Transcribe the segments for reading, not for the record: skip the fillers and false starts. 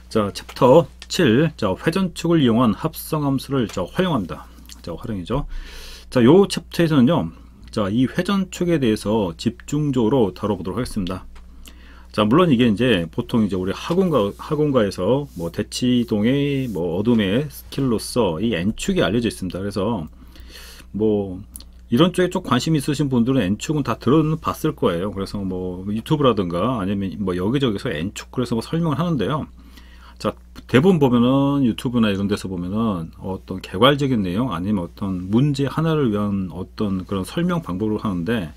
자, 챕터 7. 자, 회전축을 이용한 합성함수를 활용합니다. 자, 활용이죠. 자, 요 챕터에서는요. 자, 이 회전축에 대해서 집중적으로 다뤄보도록 하겠습니다. 자, 물론 이게 이제 보통 이제 우리 학원가에서 뭐 대치동의 뭐 어둠의 스킬로서 이 N축이 알려져 있습니다. 그래서 뭐 이런 쪽에 좀 관심 있으신 분들은 N축은 다 들어봤을 거예요. 그래서 뭐 유튜브라든가 아니면 뭐 여기저기서 N축 그래서 뭐 설명을 하는데요. 자, 대부분 보면은 유튜브나 이런 데서 보면은 어떤 개괄적인 내용 아니면 어떤 문제 하나를 위한 어떤 그런 설명 방법을 하는데,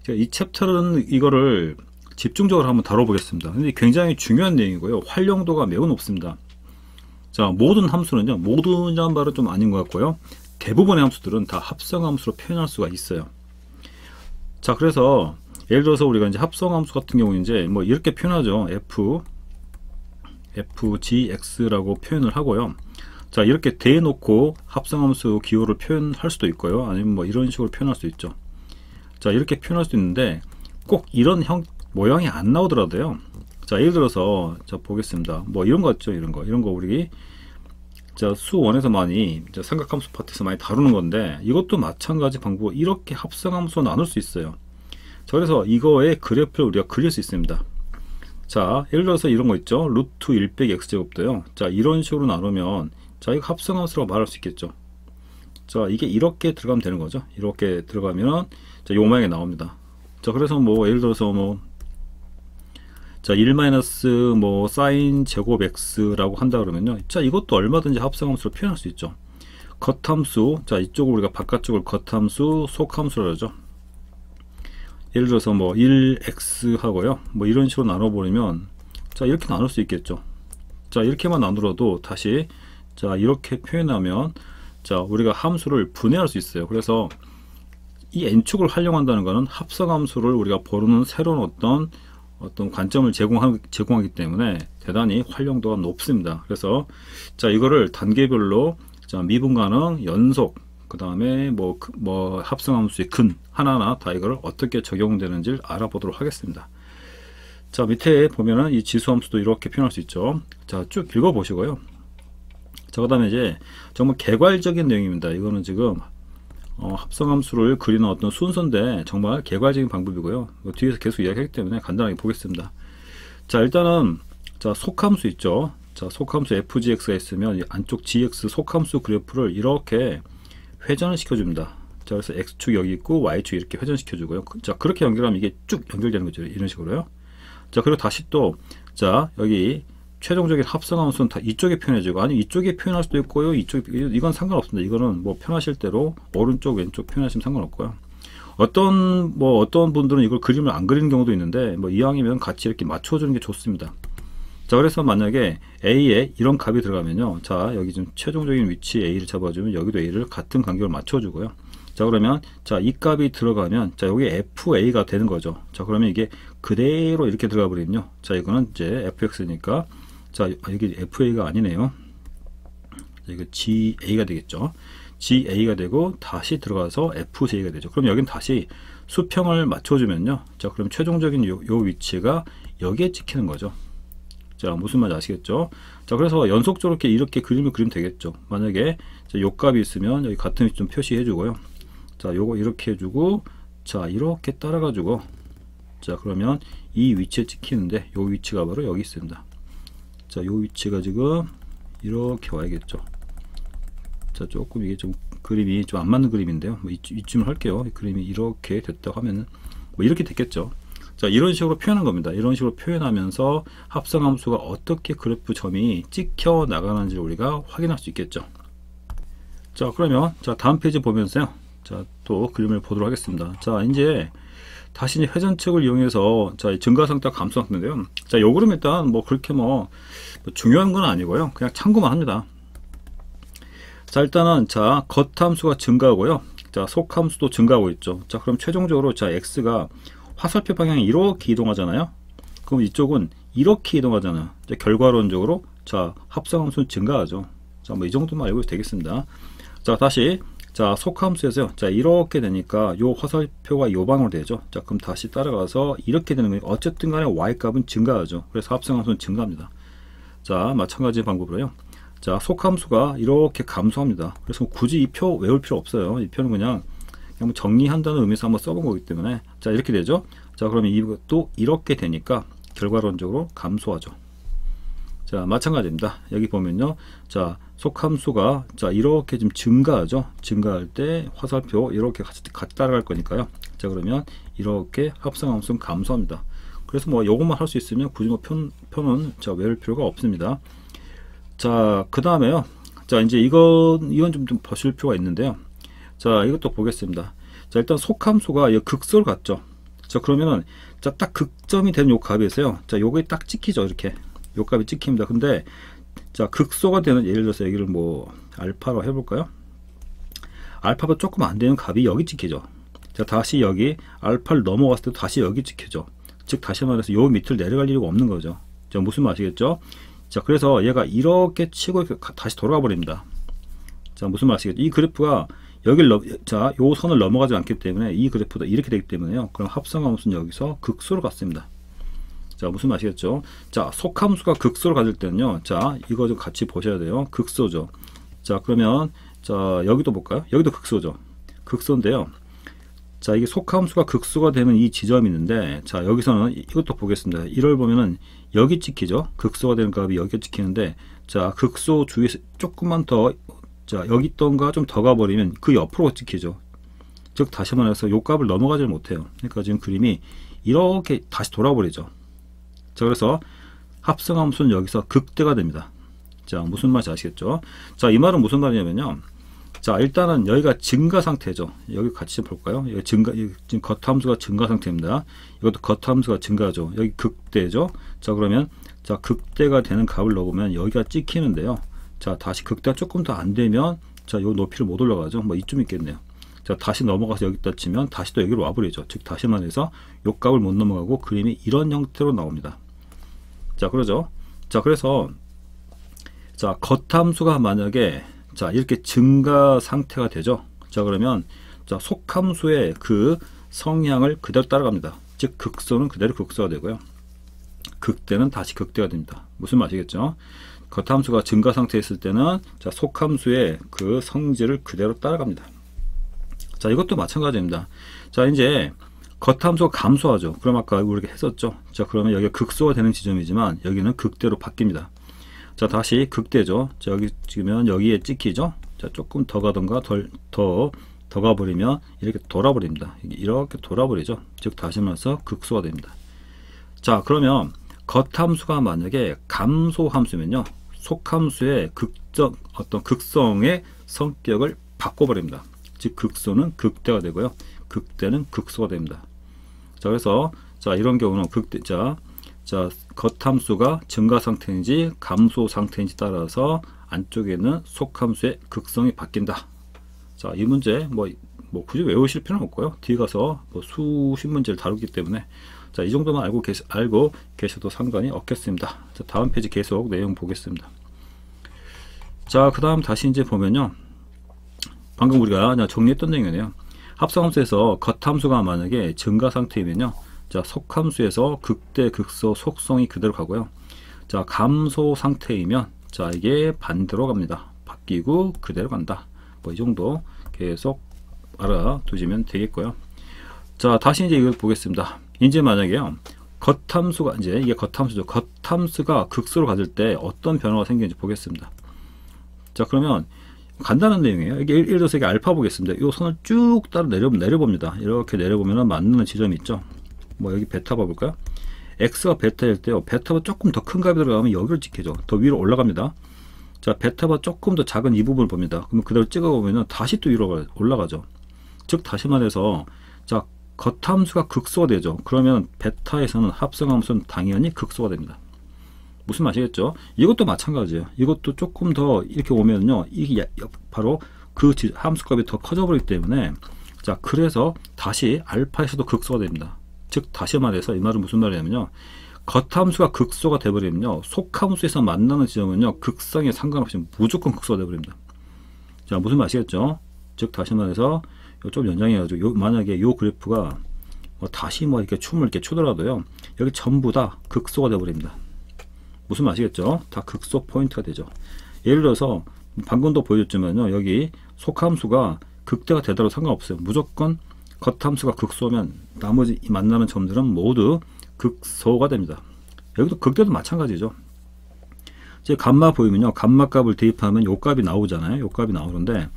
이 챕터는 이거를 집중적으로 한번 다뤄보겠습니다. 근데 굉장히 중요한 내용이고요. 활용도가 매우 높습니다. 자, 모든 함수는요, 모든이라는 말은 좀 아닌 것 같고요. 대부분의 함수들은 다 합성함수로 표현할 수가 있어요. 자, 그래서 예를 들어서 우리가 이제 합성함수 같은 경우는 이제 뭐 이렇게 표현하죠. fgx라고 표현을 하고요. 자, 이렇게 대놓고 합성함수 기호를 표현할 수도 있고요. 아니면 뭐 이런 식으로 표현할 수 있죠. 자, 이렇게 표현할 수 있는데 꼭 이런 모양이 안 나오더라도요. 자, 예를 들어서 자 보겠습니다. 뭐 이런 거 있죠. 이런 거 우리 자 수1에서 많이 삼각함수 파트에서 많이 다루는 건데, 이것도 마찬가지 방법 이렇게 합성함수로 나눌 수 있어요. 자, 그래서 이거의 그래프를 우리가 그릴 수 있습니다. 자, 예를 들어서 이런 거 있죠. 루트 1 빼기 x제곱도요. 자, 이런 식으로 나누면 자, 이거 합성함수라고 말할 수 있겠죠. 자, 이게 이렇게 들어가면 되는 거죠. 이렇게 들어가면 자, 요 모양이 나옵니다. 자, 그래서 뭐 예를 들어서 뭐 자, 1 마이너스 뭐 사인 제곱 x라고 한다 그러면요. 자, 이것도 얼마든지 합성함수로 표현할 수 있죠. 겉함수, 자, 이쪽을 우리가 바깥쪽을 겉함수, 속함수로 하죠. 예를 들어서 뭐 1x 하고요. 뭐 이런 식으로 나눠버리면 자, 이렇게 나눌 수 있겠죠. 자, 이렇게만 나누어도 다시 자, 이렇게 표현하면 자, 우리가 함수를 분해할 수 있어요. 그래서 이 n축을 활용한다는 것은 합성함수를 우리가 보는 새로운 어떤 관점을 제공하기 때문에 대단히 활용도가 높습니다. 그래서 자, 이거를 단계별로 자, 미분 가능, 연속, 그 다음에 뭐 합성함수의 근 하나하나 다 이걸 어떻게 적용되는지 알아보도록 하겠습니다. 자, 밑에 보면은 이 지수함수도 이렇게 표현할 수 있죠. 자, 쭉 읽어 보시고요. 자, 그 다음에 이제 정말 개괄적인 내용입니다. 이거는 지금 합성함수를 그리는 어떤 순서인데 정말 개괄적인 방법이고요. 뒤에서 계속 이야기하기 때문에 간단하게 보겠습니다. 자, 일단은 자, 속함수 있죠. 자, 속함수 fgx가 있으면 이 안쪽 gx 속함수 그래프를 이렇게 회전을 시켜줍니다. 자, 그래서 x축 여기 있고 y축 이렇게 회전시켜주고요. 자, 그렇게 연결하면 이게 쭉 연결되는 거죠. 이런 식으로요. 자, 그리고 다시 또 자, 여기 최종적인 합성함수는 다 이쪽에 표현해주고, 아니 이쪽에 표현할 수도 있고요. 이건 상관없습니다. 이거는 뭐 편하실 대로 오른쪽 왼쪽 표현하시면 상관없고요. 어떤 분들은 이걸 그림을 안 그리는 경우도 있는데 뭐 이왕이면 같이 이렇게 맞춰주는 게 좋습니다. 자, 그래서 만약에 A에 이런 값이 들어가면요. 자, 여기 좀 최종적인 위치 A를 잡아주면 여기도 A를 같은 간격을 맞춰주고요. 자, 그러면 자, 이 값이 들어가면 자, 여기 FA가 되는 거죠. 자, 그러면 이게 그대로 이렇게 들어가 버리면요. 자, 이거는 이제 FX니까 자, 여기 FA가 아니네요. 이거 GA가 되겠죠. GA가 되고 다시 들어가서 FJ가 되죠. 그럼 여긴 다시 수평을 맞춰주면요. 자, 그럼 최종적인 요 위치가 여기에 찍히는 거죠. 자, 무슨 말인지 아시겠죠? 자, 그래서 연속적으로 이렇게 그림을 그리면 되겠죠. 만약에 자, 요 값이 있으면 여기 같은 위치 좀 표시해 주고요. 자, 요거 이렇게 해주고 자, 이렇게 따라가지고 자, 그러면 이 위치에 찍히는데 요 위치가 바로 여기 있습니다. 자, 요 위치가 지금 이렇게 와야겠죠. 자, 조금 이게 좀 그림이 좀 안 맞는 그림인데요. 뭐 이쯤을 할게요. 이 그림이 이렇게 됐다고 하면은 뭐 이렇게 됐겠죠. 자, 이런 식으로 표현한 겁니다. 이런 식으로 표현하면서 합성함수가 어떻게 그래프 점이 찍혀 나가는지 우리가 확인할 수 있겠죠. 자, 그러면 자, 다음 페이지 보면서요. 자, 또 그림을 보도록 하겠습니다. 자, 이제 다시 회전축을 이용해서 자, 증가상태와 감소상태인데요. 자, 요 그림 일단 뭐 그렇게 뭐 중요한 건 아니고요. 그냥 참고만 합니다. 자, 일단은 자, 겉함수가 증가하고요. 자, 속함수도 증가하고 있죠. 자, 그럼 최종적으로 자, x가 화살표 방향이 이렇게 이동하잖아요. 그럼 이쪽은 이렇게 이동하잖아요. 자, 결과론적으로 자, 합성함수는 증가하죠. 자, 뭐 이 정도만 알고 되겠습니다. 자, 다시 자, 속함수에서요. 자, 이렇게 되니까 요 화살표가 요 방으로 되죠. 자, 그럼 다시 따라가서 이렇게 되는 거예요. 어쨌든 간에 y 값은 증가하죠. 그래서 합성함수는 증가합니다. 자, 마찬가지 방법으로요. 자, 속함수가 이렇게 감소합니다. 그래서 굳이 이 표 외울 필요 없어요. 이 표는 그냥 뭐 정리한다는 의미에서 한번 써본 거기 때문에, 자, 이렇게 되죠. 자, 그러면 이것도 이렇게 되니까 결과론적으로 감소하죠. 자, 마찬가지입니다. 여기 보면요. 자, 속함수가 자, 이렇게 좀 증가하죠. 증가할 때 화살표 이렇게 같이 따라갈 거니까요. 자, 그러면 이렇게 합성함수는 감소합니다. 그래서 뭐 요것만 할 수 있으면 굳이 뭐 표는 자, 외울 필요가 없습니다. 자, 그 다음에요. 자, 이제 이건 좀 보실 필요가 있는데요. 자, 이것도 보겠습니다. 자, 일단 속함수가 극소를 갖죠. 자, 그러면은 자, 딱 극점이 되는 요 값에서요. 자, 요게 딱 찍히죠. 이렇게 요 값이 찍힙니다. 근데 자, 극소가 되는, 예를 들어서 여기를 뭐 알파로 해볼까요? 알파가 조금 안 되는 값이 여기 찍히죠. 자, 다시 여기 알파를 넘어갔을 때도 다시 여기 찍히죠. 즉 다시 말해서 요 밑을 내려갈 이유가 없는 거죠. 자, 무슨 말 아시겠죠? 자, 그래서 얘가 이렇게 치고 다시 돌아가 버립니다. 자, 무슨 말 아시겠죠? 이 그래프가 자, 요 선을 넘어가지 않기 때문에 이 그래프도 이렇게 되기 때문에요. 그럼 합성함수는 여기서 극소로 갔습니다. 자, 무슨 말 아시겠죠? 자, 속함수가 극소로 가질 때는요. 자, 이거 좀 같이 보셔야 돼요. 극소죠. 자, 그러면 자, 여기도 볼까요? 여기도 극소죠. 극소인데요. 자, 이게 속함수가 극소가 되는 이 지점이 있는데, 자, 여기서는 이것도 보겠습니다. 이걸 보면은 여기 찍히죠. 극소가 되는 값이 여기 찍히는데, 자, 극소 주위에서 조금만 더, 자, 여기 있던 거 좀 더 가버리면 그 옆으로 찍히죠. 즉 다시 말해서 요 값을 넘어가지 못해요. 그러니까 지금 그림이 이렇게 다시 돌아버리죠. 자, 그래서 합성함수는 여기서 극대가 됩니다. 자, 무슨 말인지 아시겠죠? 자, 이 말은 무슨 말이냐면요. 자, 일단은 여기가 증가 상태죠. 여기 같이 볼까요? 여기 지금 겉함수가 증가 상태입니다. 이것도 겉함수가 증가죠. 여기 극대죠. 자, 그러면 자, 극대가 되는 값을 넣으면 여기가 찍히는데요. 자, 다시 극대가 조금 더 안 되면 자, 요 높이를 못 올라가죠. 뭐 이쯤 있겠네요. 자, 다시 넘어가서 여기다 치면 다시 또 여기로 와버리죠. 즉 다시 말해서 요 값을 못 넘어가고 그림이 이런 형태로 나옵니다. 자, 그러죠. 자, 그래서 자, 겉함수가 만약에 자, 이렇게 증가 상태가 되죠. 자, 그러면 자, 속함수의 그 성향을 그대로 따라갑니다. 즉 극소는 그대로 극소가 되고요. 극대는 다시 극대가 됩니다. 무슨 말이겠죠? 겉함수가 증가 상태에 있을 때는 자, 속함수의 그 성질을 그대로 따라갑니다. 자, 이것도 마찬가지입니다. 자, 이제 겉함수가 감소하죠. 그럼 아까 우리가 했었죠. 자, 그러면 여기가 극소가 되는 지점이지만 여기는 극대로 바뀝니다. 자, 다시 극대죠. 자, 여기 지금 여기에 찍히죠. 자, 조금 더 가던가 더 가버리면 이렇게 돌아버립니다. 이렇게 돌아버리죠. 즉 다시 말해서 극소가 됩니다. 자, 그러면 겉함수가 만약에 감소함수면요, 속함수의 어떤 극성의 성격을 바꿔버립니다. 즉 극소는 극대가 되고요, 극대는 극소가 됩니다. 자, 그래서 자, 이런 경우는 자, 겉함수가 증가 상태인지 감소 상태인지 따라서 안쪽에 있는 속함수의 극성이 바뀐다. 자, 이 문제 뭐 굳이 외우실 필요는 없고요. 뒤에 가서 뭐 수십 문제를 다루기 때문에 자, 이 정도만 알고 계셔도 상관이 없겠습니다. 자, 다음 페이지 계속 내용 보겠습니다. 자, 그 다음 다시 이제 보면요, 방금 우리가 정리했던 내용이네요. 합성함수에서 겉함수가 만약에 증가 상태이면요, 자, 속함수에서 극대, 극소, 속성이 그대로 가고요. 자, 감소 상태이면 자, 이게 반대로 갑니다. 바뀌고 그대로 간다. 뭐 이 정도 계속 알아두시면 되겠고요. 자, 다시 이제 이걸 보겠습니다. 이제 만약에요, 겉함수가 이제 이게 겉함수죠. 겉함수가 극소로 가질 때 어떤 변화가 생기는지 보겠습니다. 자, 그러면 간단한 내용이에요. 이게 예를 들어서 이게 알파 보겠습니다. 이 선을 쭉 따라 내려봅니다. 이렇게 내려보면 만나는 지점이 있죠. 뭐 여기 베타 봐볼까요? x가 베타일 때요, 베타가 조금 더 큰 값이 들어가면 여기를 찍히죠. 더 위로 올라갑니다. 자, 베타가 조금 더 작은 이 부분을 봅니다. 그러면 그대로 찍어보면 다시 또 위로 올라가죠. 즉 다시 말해서 자, 겉함수가 극소가 되죠. 그러면 베타에서는 합성함수는 당연히 극소가 됩니다. 무슨 말이겠죠? 이것도 마찬가지예요. 이것도 조금 더 이렇게 오면요, 이게 바로 그 함수값이 더 커져 버리기 때문에 자, 그래서 다시 알파에서도 극소가 됩니다. 즉 다시 말해서 이 말은 무슨 말이냐면요, 겉함수가 극소가 되버리면요, 속함수에서 만나는 지점은요, 극성에 상관없이 무조건 극소가 되버립니다. 자, 무슨 말이겠죠? 즉 다시 말해서 좀 연장해가지고 만약에 요 그래프가 다시 뭐 이렇게 춤을 이렇게 추더라도요, 여기 전부 다 극소가 되버립니다. 무슨 아시겠죠? 다 극소 포인트가 되죠. 예를 들어서 방금도 보여줬지만요, 여기 속함수가 극대가 되더라도 상관없어요. 무조건 겉함수가 극소면 나머지 만나는 점들은 모두 극소가 됩니다. 여기도 극대도 마찬가지죠. 이제 감마 보이면요, 감마 값을 대입하면 요 값이 나오잖아요. 요 값이 나오는데,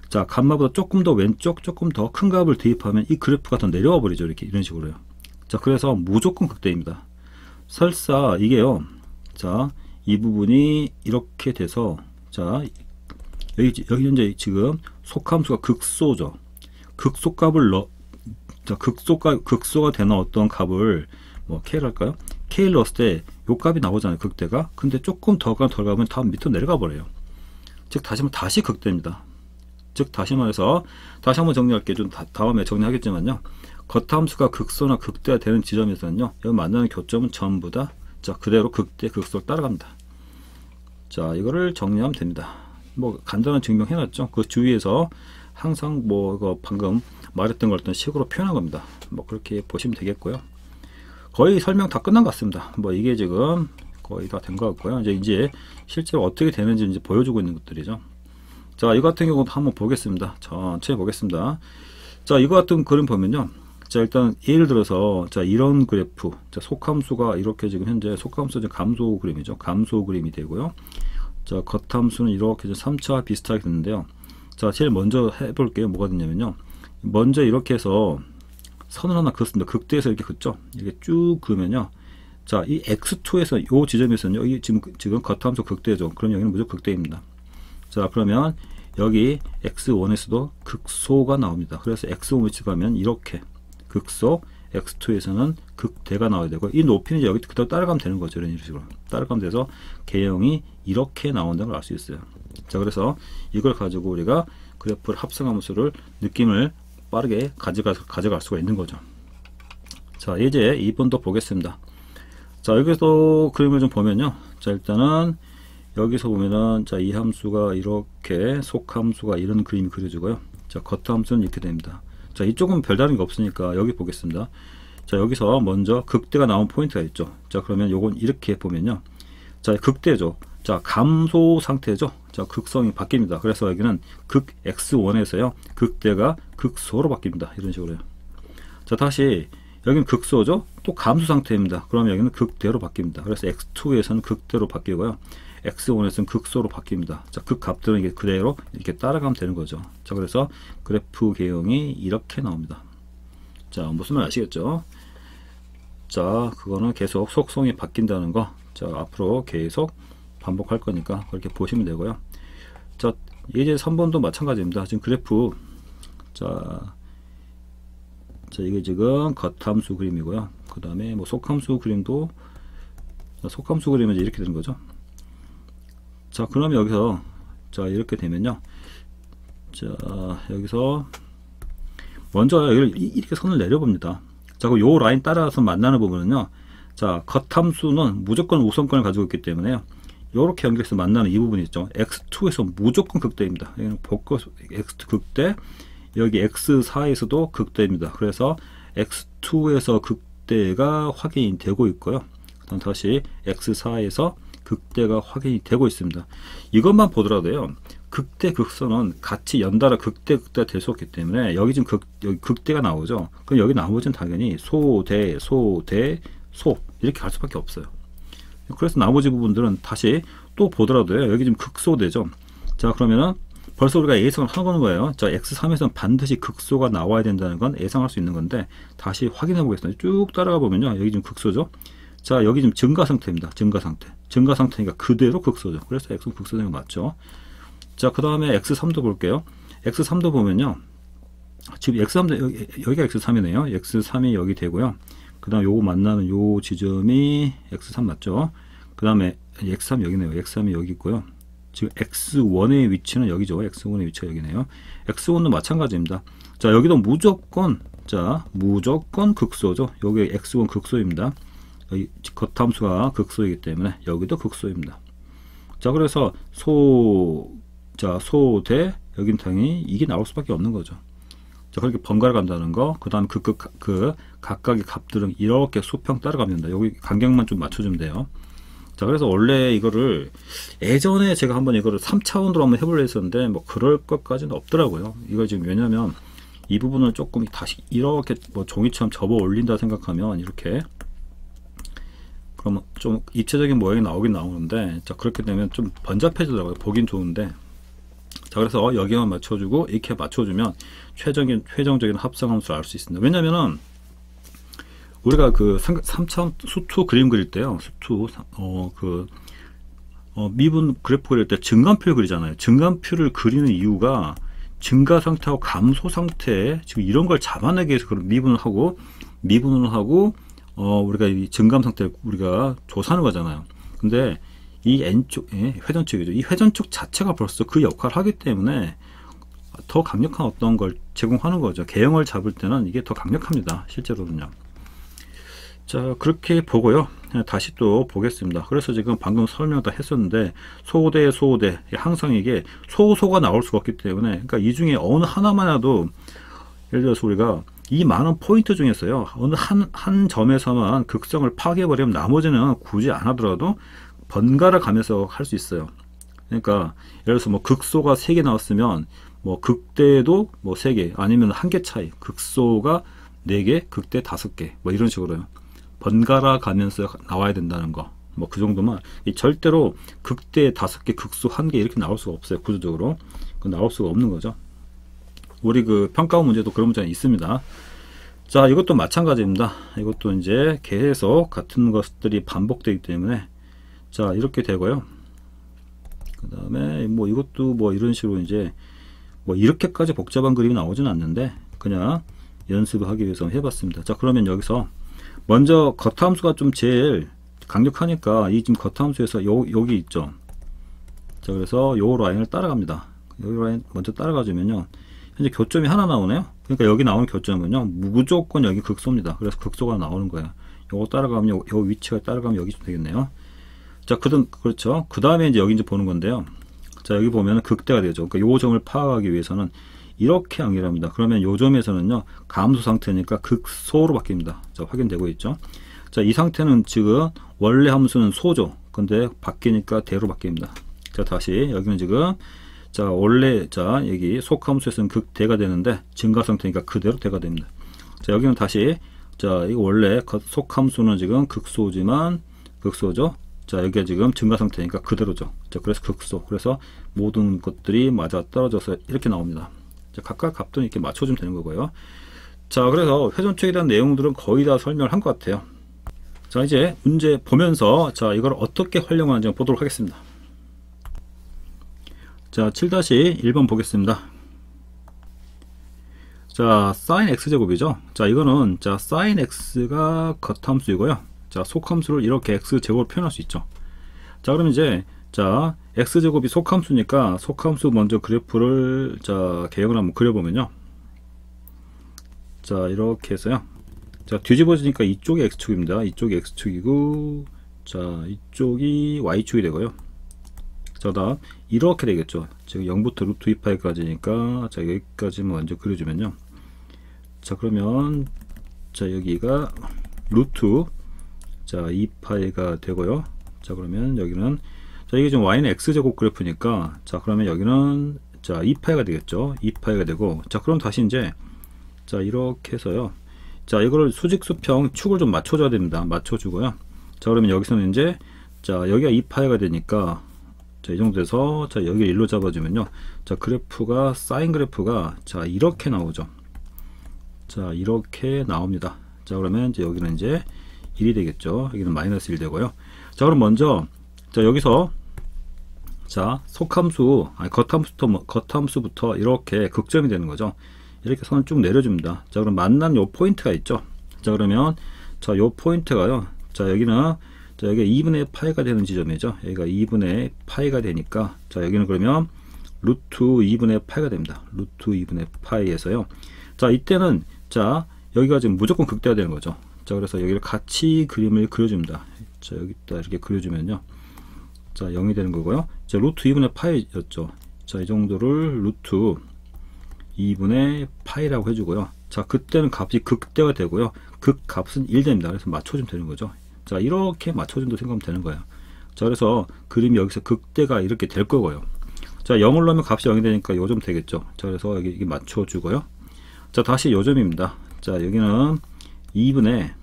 자, 감마보다 조금 더 왼쪽, 조금 더 큰 값을 대입하면 이 그래프가 더 내려와 버리죠. 이렇게, 이런 식으로요. 자, 그래서 무조건 극대입니다. 설사 이게요, 자, 이 부분이 이렇게 돼서, 자, 여기 현재 지금 속함수가 극소죠. 극소값을 자, 극소가 되는 어떤 값을 뭐 K를 할까요? K를 넣었을 때 요 값이 나오잖아요. 극대가. 근데 조금 더 가면 다 밑으로 내려가 버려요. 즉 다시 말해 다시 극대입니다. 즉 다시 말해서 다시 한번 정리할게요. 좀 다음에 정리하겠지만요. 겉함수가 극소나 극대가 되는 지점에서는요, 여기 만나는 교점은 전부 다 자, 그대로 극대 극소를 따라갑니다. 자, 이거를 정리하면 됩니다. 뭐 간단한 증명 해놨죠. 그 주위에서 항상 뭐 이거 방금 말했던 걸 어떤 식으로 표현한 겁니다. 뭐 그렇게 보시면 되겠고요. 거의 설명 다 끝난 것 같습니다. 뭐 이게 지금 거의 다 된 것 같고요. 이제 실제로 어떻게 되는지 이제 보여주고 있는 것들이죠. 자, 이거 같은 경우도 한번 보겠습니다. 천천히 보겠습니다. 자, 이거 같은 그림 보면요. 자, 일단 예를 들어서 자, 이런 그래프, 자, 속함수가 이렇게 지금 현재 속함수 감소 그림이죠. 감소 그림이 되고요. 자, 겉함수는 이렇게 3차 비슷하게 됐는데요. 자, 제일 먼저 해볼게요. 뭐가 됐냐면요. 먼저 이렇게 해서 선을 하나 그었습니다. 극대에서 이렇게 긋죠. 이렇게 쭉 그으면요. 자, 이 x2에서 이 지점에서는요. 이 지금 겉함수 극대죠. 그럼 여기는 무조건 극대입니다. 자, 그러면 여기 x1에서도 극소가 나옵니다. 그래서 x1 위치 가면 이렇게 극소, x2에서는 극대가 나와야 되고, 이 높이는 여기 그대로 따라가면 되는 거죠. 이런 식으로 따라가면 돼서 개형이 이렇게 나온다는 걸 알 수 있어요. 자, 그래서 이걸 가지고 우리가 그래프를 합성함수를 느낌을 빠르게 가져갈 수가 있는 거죠. 자, 이제 2번도 보겠습니다. 자, 여기서 그림을 좀 보면요. 자, 일단은 여기서 보면은 자, 이 함수가 이렇게 속함수가 이런 그림이 그려지고요. 자, 겉함수는 이렇게 됩니다. 자, 이쪽은 별다른 게 없으니까 여기 보겠습니다. 자, 여기서 먼저 극대가 나온 포인트가 있죠. 자, 그러면 요건 이렇게 보면요. 자, 극대죠. 자, 감소 상태죠. 자, 극성이 바뀝니다. 그래서 여기는 극 x1에서요. 극대가 극소로 바뀝니다. 이런 식으로요. 자, 다시 여기는 극소죠. 또 감소 상태입니다. 그러면 여기는 극대로 바뀝니다. 그래서 x2에서는 극대로 바뀌고요. x1에서는 극소로 바뀝니다. 자, 극값들은 이게 그대로 이렇게 따라가면 되는 거죠. 자, 그래서 그래프 개형이 이렇게 나옵니다. 자, 무슨 말 아시겠죠? 자, 그거는 계속 속성이 바뀐다는 거. 자, 앞으로 계속 반복할 거니까 그렇게 보시면 되고요. 자, 이제 3번도 마찬가지입니다. 지금 그래프, 자, 이게 지금 겉함수 그림이고요. 그 다음에 뭐 속함수 그림도, 속함수 그림은 이렇게 되는 거죠. 자, 그러면 여기서, 자, 이렇게 되면요. 자, 여기서, 먼저 이렇게 선을 내려봅니다. 자, 그 요 라인 따라서 만나는 부분은요. 자, 겉함수는 무조건 우선권을 가지고 있기 때문에요. 요렇게 연결해서 만나는 이 부분이 있죠. x2에서 무조건 극대입니다. 여기는 복거 x2 극대, 여기 x4에서도 극대입니다. 그래서 x2에서 극대가 확인이 되고 있고요. 그다음 다시 x4에서 극대가 확인이 되고 있습니다. 이것만 보더라도요. 극대 극소는 같이 연달아 극대 될 수 없기 때문에 여기 지금 여기 극대가 나오죠. 그럼 여기 나머지는 당연히 소 이렇게 갈 수밖에 없어요. 그래서 나머지 부분들은 다시 또 보더라도요. 여기 지금 극소되죠. 자, 그러면은 벌써 우리가 예상을 하는 거예요. 자, x3에서는 반드시 극소가 나와야 된다는 건 예상할 수 있는 건데 다시 확인해 보겠습니다. 쭉 따라가 보면요. 여기 지금 극소죠. 자, 여기 지금 증가 상태입니다. 증가 상태니까 그대로 극소죠. 그래서 x는 극소되는 거 맞죠. 자, 그 다음에 x3도 볼게요. x3도 보면요. 지금 x3도 여기가 x3이네요. x3이 여기 되고요. 그 다음 요거 만나는 요 지점이 x3 맞죠. 그 다음에 x3 여기네요. x3이 여기 있고요. 지금 x1의 위치는 여기죠. x1의 위치가 여기네요. x1도 마찬가지입니다. 자, 여기도 무조건 극소죠. 여기 x1 극소입니다. 여기 겉함수가 극소이기 때문에 여기도 극소입니다. 자, 그래서 소대 여긴 당연히 이게 나올 수밖에 없는 거죠. 자, 그렇게 번갈아 간다는 거. 그 다음 그 각각의 값들은 이렇게 수평 따라갑니다. 여기 간격만 좀 맞춰주면 돼요. 자, 그래서 원래 이거를 예전에 제가 한번 이거를 3차원으로 한번 해보려 했었는데 뭐 그럴 것까지는 없더라고요. 이거 지금 왜냐면 이 부분을 조금 다시 이렇게 뭐 종이처럼 접어 올린다 생각하면 이렇게 그러면 좀 입체적인 모양이 나오긴 나오는데, 자, 그렇게 되면 좀 번잡해지더라고요. 보긴 좋은데. 자, 그래서 여기만 맞춰주고 이렇게 맞춰주면 최종적인 합성함수를 알 수 있습니다. 왜냐면은 우리가 그 3차원 수투 그림 그릴 때요, 수투 미분 그래프 그릴 때 증감표를 그리잖아요. 증감표를 그리는 이유가 증가 상태하고 감소 상태, 지금 이런 걸 잡아내기 위해서 그런 미분을 하고 우리가 이 증감 상태를 우리가 조사하는 거잖아요. 근데 이 N쪽, 회전축이죠. 이 회전축 자체가 벌써 그 역할을 하기 때문에 더 강력한 어떤 걸 제공하는 거죠. 개형을 잡을 때는 이게 더 강력합니다. 실제로는요. 자, 그렇게 보고요. 다시 또 보겠습니다. 그래서 지금 방금 설명 다 했었는데, 소대, 항상 이게 소가 나올 수가 없기 때문에, 그러니까 이 중에 어느 하나만 해도, 예를 들어서 우리가 이 많은 포인트 중에서요, 어느 한 점에서만 극성을 파괴해버리면 나머지는 굳이 안 하더라도 번갈아 가면서 할 수 있어요. 그러니까 예를 들어서 뭐 극소가 3개 나왔으면 뭐 극대도 뭐 3개 아니면 1개 차이, 극소가 4개, 극대 5개 뭐 이런 식으로요. 번갈아 가면서 나와야 된다는 거. 뭐 그 정도만. 절대로 극대 5개, 극소 1개 이렇게 나올 수가 없어요. 구조적으로. 나올 수가 없는 거죠. 우리 그 평가원 문제도 그런 문제가 있습니다. 자, 이것도 마찬가지입니다. 이것도 이제 계속 같은 것들이 반복되기 때문에, 자, 이렇게 되고요. 그 다음에 뭐 이것도 뭐 이런 식으로 이제 뭐 이렇게까지 복잡한 그림이 나오진 않는데 그냥 연습을 하기 위해서 해봤습니다. 자, 그러면 여기서 먼저 겉함수가 좀 제일 강력하니까 이 지금 겉함수에서 여기 있죠. 자, 그래서 요 라인을 따라갑니다. 여기 라인 먼저 따라가주면요, 현재 교점이 하나 나오네요. 그러니까 여기 나오는 교점은요, 무조건 여기 극소입니다. 그래서 극소가 나오는 거예요. 요거 따라가면 요 위치가 따라가면 여기 좀 되겠네요. 자, 그렇죠. 그 다음에 이제 여기 이제 보는 건데요. 자, 여기 보면은 극대가 되죠. 그러니까 요 점을 파악하기 위해서는 이렇게 연결합니다. 그러면 요 점에서는요, 감소 상태니까 극소로 바뀝니다. 자, 확인되고 있죠. 자, 이 상태는 지금 원래 함수는 소죠. 근데 바뀌니까 대로 바뀝니다. 자, 다시 여기는 지금, 자, 원래, 자, 여기 속함수에서는 극대가 되는데 증가 상태니까 그대로 대가 됩니다. 자, 여기는 다시, 자, 이거 원래 속함수는 지금 극소지만 극소죠. 자, 여기가 지금 증가 상태니까 그대로죠. 자, 그래서 극소. 그래서 모든 것들이 맞아 떨어져서 이렇게 나옵니다. 자, 각각 값도 이렇게 맞춰주면 되는 거고요. 자, 그래서 회전축에 대한 내용들은 거의 다 설명을 한 것 같아요. 자, 이제 문제 보면서, 자, 이걸 어떻게 활용하는지 보도록 하겠습니다. 자, 7-1번 보겠습니다. 자, sin x제곱이죠. 자, 이거는, 자, sin x가 겉함수이고요. 자, 속함수를 이렇게 x제곱으로 표현할 수 있죠. 자, 그럼 이제, 자, x제곱이 속함수니까 속함수 먼저 그래프를, 자, 개형을 한번 그려보면요. 자, 이렇게 해서요. 자, 뒤집어지니까 이쪽이 x축입니다. 이쪽이 x축이고, 자, 이쪽이 y축이 되고요. 자, 다음 이렇게 되겠죠. 지금 0부터 루트 2파이까지니까, 자, 여기까지 먼저 그려주면요. 자, 그러면, 자, 여기가 루트, 자, 2파이가 되고요. 자, 그러면 여기는, 자, 이게 지금 y는 x제곱 그래프니까, 자, 그러면 여기는, 자, 2파이가 되겠죠. 2파이가 되고, 자, 그럼 다시 이제, 자, 이렇게 해서요. 자, 이거를 수직수평 축을 좀 맞춰줘야 됩니다. 맞춰주고요. 자, 그러면 여기서는 이제, 자, 여기가 2파이가 되니까, 자, 이 정도 돼서, 자, 여기를 1로 잡아주면요. 자, 그래프가, 사인 그래프가, 자, 이렇게 나오죠. 자, 이렇게 나옵니다. 자, 그러면 이제 여기는 이제 1이 되겠죠. 여기는 마이너스 1 되고요. 자, 그럼 먼저, 자, 여기서, 자, 속함수, 아니, 겉함수부터 이렇게 극점이 되는 거죠. 이렇게 선을 쭉 내려줍니다. 자, 그럼 만난 요 포인트가 있죠. 자, 그러면, 자, 요 포인트가요. 자, 여기는, 자, 여기가 2분의 파이가 되는 지점이죠. 여기가 2분의 파이가 되니까, 자, 여기는 그러면 루트 2분의 파이가 됩니다. 루트 2분의 파이에서요. 자, 이때는, 자, 여기가 지금 무조건 극대가 되는 거죠. 자, 그래서 여기를 같이 그림을 그려줍니다. 자, 여기다 이렇게 그려주면요. 자, 0이 되는 거고요. 자, 루트 2분의 파이였죠. 자, 이 정도를 루트 2분의 파이라고 해주고요. 자, 그때는 값이 극대가 되고요. 극값은 1 됩니다. 그래서 맞춰주면 되는 거죠. 자, 이렇게 맞춰준다고 생각하면 되는 거예요. 자, 그래서 그림이 여기서 극대가 이렇게 될 거고요. 자, 0을 넣으면 값이 0이 되니까 요점 되겠죠. 자, 그래서 여기 이게 맞춰주고요. 자, 다시 요점입니다. 자, 여기는 2분의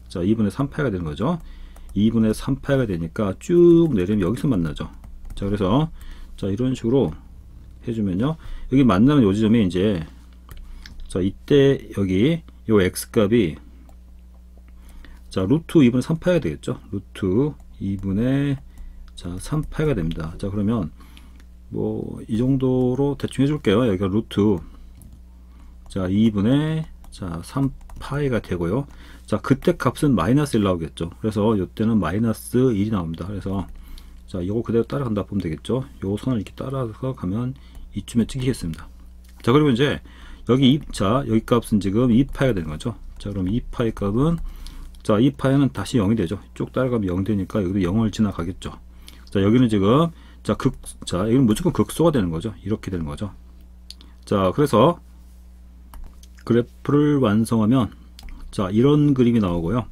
3파이가 되는 거죠. 2분의 3파이가 되니까 쭉 내리면 여기서 만나죠. 자, 그래서 자, 이런 식으로 해주면요, 여기 만나는 요 지점이 이제, 자, 이때 여기 요 x 값이 자, 루트 2분의 3파이가 되겠죠. 루트 2분의 3파이가 됩니다. 자, 그러면 뭐 이 정도로 대충 해줄게요. 여기가 루트 2분의 3파이가 되고요. 자, 그때 값은 마이너스 1 나오겠죠. 그래서 이때는 마이너스 1이 나옵니다. 그래서 자, 이거 그대로 따라간다 보면 되겠죠. 요 선을 이렇게 따라서 가면 이쯤에 찍히겠습니다. 자, 그리고 이제 여기 여기 값은 지금 2파이가 되는 거죠. 자, 그럼 2파이 값은, 자, 2파이는 다시 0이 되죠. 쭉 따라가면 0 되니까 여기도 0을 지나가겠죠. 자, 여기는 지금 여기는 무조건 극소가 되는 거죠. 이렇게 되는 거죠. 자, 그래서 그래프를 완성하면 자, 이런 그림이 나오고요.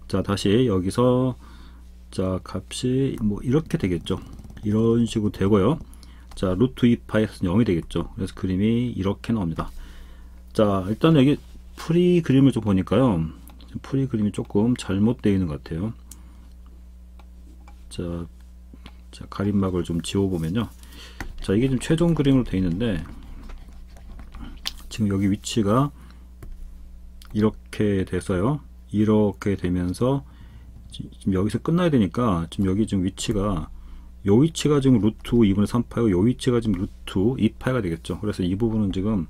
자, 다시 여기서 자, 값이 뭐 이렇게 되겠죠. 이런 식으로 되고요. 자, 루트 2파이에서 0이 되겠죠. 그래서 그림이 이렇게 나옵니다. 자, 일단 여기 풀이 그림을 좀 보니까요, 풀이 그림이 조금 잘못되어 있는 것 같아요. 자, 가림막을 좀 지워보면요, 자, 이게 지금 최종 그림으로 되어 있는데 지금 여기 위치가 이렇게 돼서요, 이렇게 되면서 지금 여기서 끝나야 되니까 지금 여기 지금 위치가, 요 위치가 지금 루트 2분의 3파이고 요 위치가 지금 루트 2파이가 되겠죠. 그래서 이 부분은 지금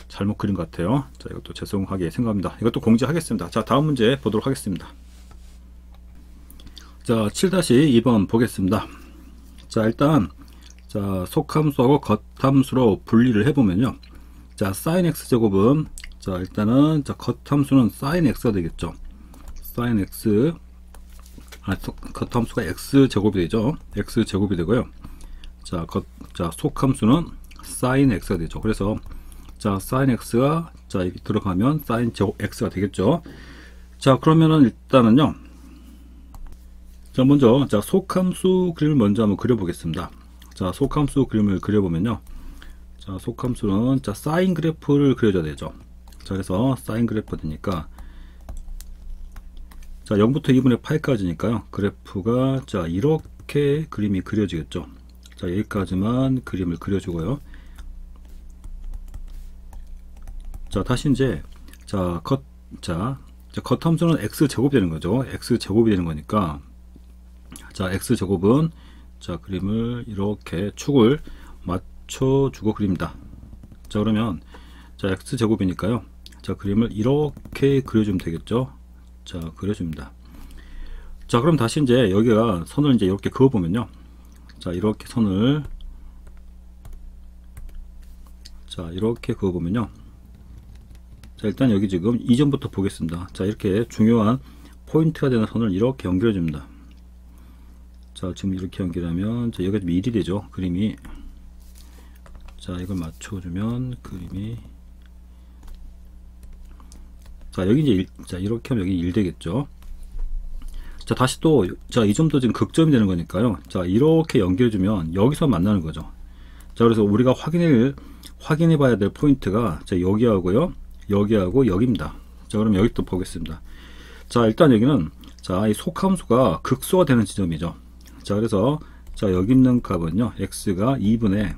잘못 그린 것 같아요. 자, 이것도 죄송하게 생각합니다. 이것도 공지하겠습니다. 자, 다음 문제 보도록 하겠습니다. 자, 7-2번 보겠습니다. 자, 일단 자, 속함수하고 겉함수로 분리를 해보면요, 자, sin x 제곱은, 자, 일단은 자, 겉함수는 sin x가 되겠죠. sin x, 겉함수가 x 제곱이 되죠. x 제곱이 되고요. 자, 속함수는 sin x가 되죠. 그래서 자, sin x가 자, 여기 들어가면 sin 제곱 x가 되겠죠. 자, 그러면은 일단은요, 자, 먼저 자, 속함수 그림을 먼저 한번 그려보겠습니다. 자, 속함수 그림을 그려보면요, 자, 속함수는 자, 사인 그래프를 그려줘야 되죠. 자, 그래서 사인 그래프 되니까 자, 0부터 2분의 파이까지니까요, 그래프가 자, 이렇게 그림이 그려지겠죠. 자, 여기까지만 그림을 그려주고요. 자, 다시 이제 겉함수는 x 제곱이 되는 거죠. x 제곱이 되는 거니까, 자, x 제곱은 자, 그림을 이렇게 축을 맞춰주고 그립니다. 자, 그러면 자, x 제곱이니까요, 자, 그림을 이렇게 그려주면 되겠죠. 자, 그려줍니다. 자, 그럼 다시 이제 여기가 선을 이제 이렇게 그어보면요, 자, 이렇게 선을 자, 이렇게 그어보면요, 자, 일단 여기 지금 이전부터 보겠습니다. 자, 이렇게 중요한 포인트가 되는 선을 이렇게 연결해 줍니다. 자, 지금 이렇게 연결하면 자, 여기가 좀 1이 되죠, 그림이. 자, 이걸 맞춰주면 그림이, 자, 여기 이제 자, 이렇게 하면 여기 1 되겠죠. 자, 다시 또 자, 이 점도 지금 극점이 되는 거니까요, 자, 이렇게 연결해주면 여기서 만나는 거죠. 자, 그래서 우리가 확인해 봐야 될 포인트가 자, 여기하고요, 여기하고 여기입니다. 자, 그럼 여기 또 보겠습니다. 자, 일단 여기는 자, 이 속함수가 극소가 되는 지점이죠. 자, 그래서 자, 여기 있는 값은요, x가 2분의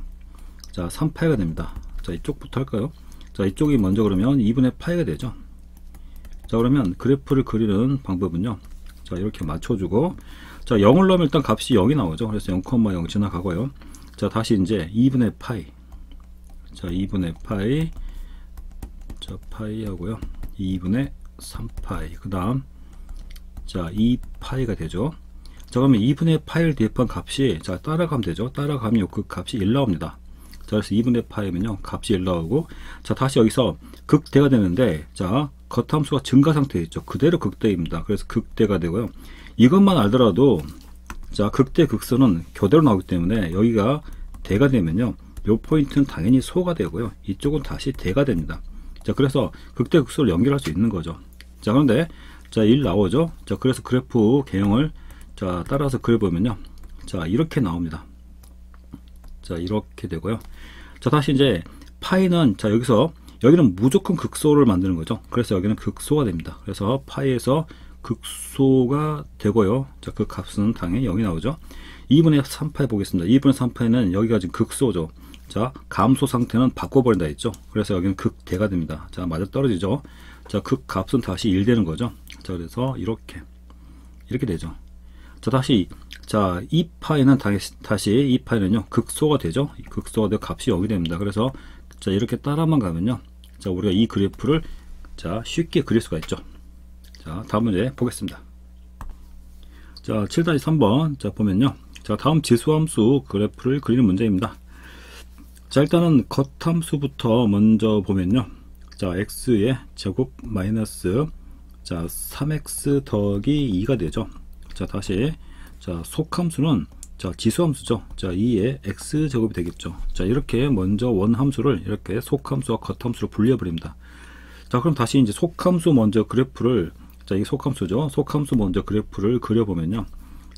자, 3파이가 됩니다. 자, 이쪽부터 할까요? 자, 이쪽이 먼저 그러면 2분의 파이가 되죠. 자, 그러면 그래프를 그리는 방법은요, 자, 이렇게 맞춰주고, 자, 0을 넣으면 일단 값이 0이 나오죠. 그래서 0,0 지나가고요. 자, 다시 이제 2분의 파이, 자, 2분의 파이, 자, 파이 하고요, 2분의 3파이, 그 다음 자, 2파이가 되죠. 자, 그러면 2분의 파이를 대입한 값이 자, 따라가면 되죠. 따라가면 그 값이 1 나옵니다. 자, 그래서 2분의 파이면요, 값이 1 나오고, 자, 다시 여기서 극대가 되는데, 자, 겉함수가 증가 상태에 있죠. 그대로 극대입니다. 그래서 극대가 되고요. 이것만 알더라도 자, 극대 극소는 교대로 나오기 때문에 여기가 대가 되면요, 요 포인트는 당연히 소가 되고요, 이쪽은 다시 대가 됩니다. 자, 그래서 극대 극소를 연결할 수 있는 거죠. 자, 그런데 자, 1 나오죠. 자, 그래서 그래프 개형을 자, 따라서 그려보면요. 자, 이렇게 나옵니다. 자, 이렇게 되고요. 자, 다시 이제 파이는, 자, 여기는 무조건 극소를 만드는 거죠. 그래서 여기는 극소가 됩니다. 그래서 파이에서 극소가 되고요. 자, 그 값은 당연히 0이 나오죠. 2분의 3파이 보겠습니다. 2분의 3파이는 여기가 지금 극소죠. 자, 감소 상태는 바꿔버린다 했죠. 그래서 여기는 극대가 됩니다. 자, 맞아 떨어지죠. 자, 극값은 다시 1 되는 거죠. 자, 그래서 이렇게 되죠. 자, 다시, 자, 2파이는 다시 2파이는요 극소가 되죠. 극소가 되고 값이 0이 됩니다. 그래서 자, 이렇게 따라만 가면요, 자, 우리가 이 그래프를 자, 쉽게 그릴 수가 있죠. 자, 다음 문제 보겠습니다. 자, 7-3번. 자, 보면요, 자, 다음 지수함수 그래프를 그리는 문제입니다. 자, 일단은 겉함수부터 먼저 보면요, 자, x의 제곱 마이너스, 자, 3x 더하기 2가 되죠. 자, 다시, 자, 속함수는, 자, 지수함수죠. 자, 2의 x제곱이 되겠죠. 자, 이렇게 먼저 원함수를 이렇게 속함수와 겉함수로 분리해 버립니다. 자, 그럼 다시 이제 속함수 먼저 그래프를, 자, 이게 속함수죠. 속함수 먼저 그래프를 그려보면요,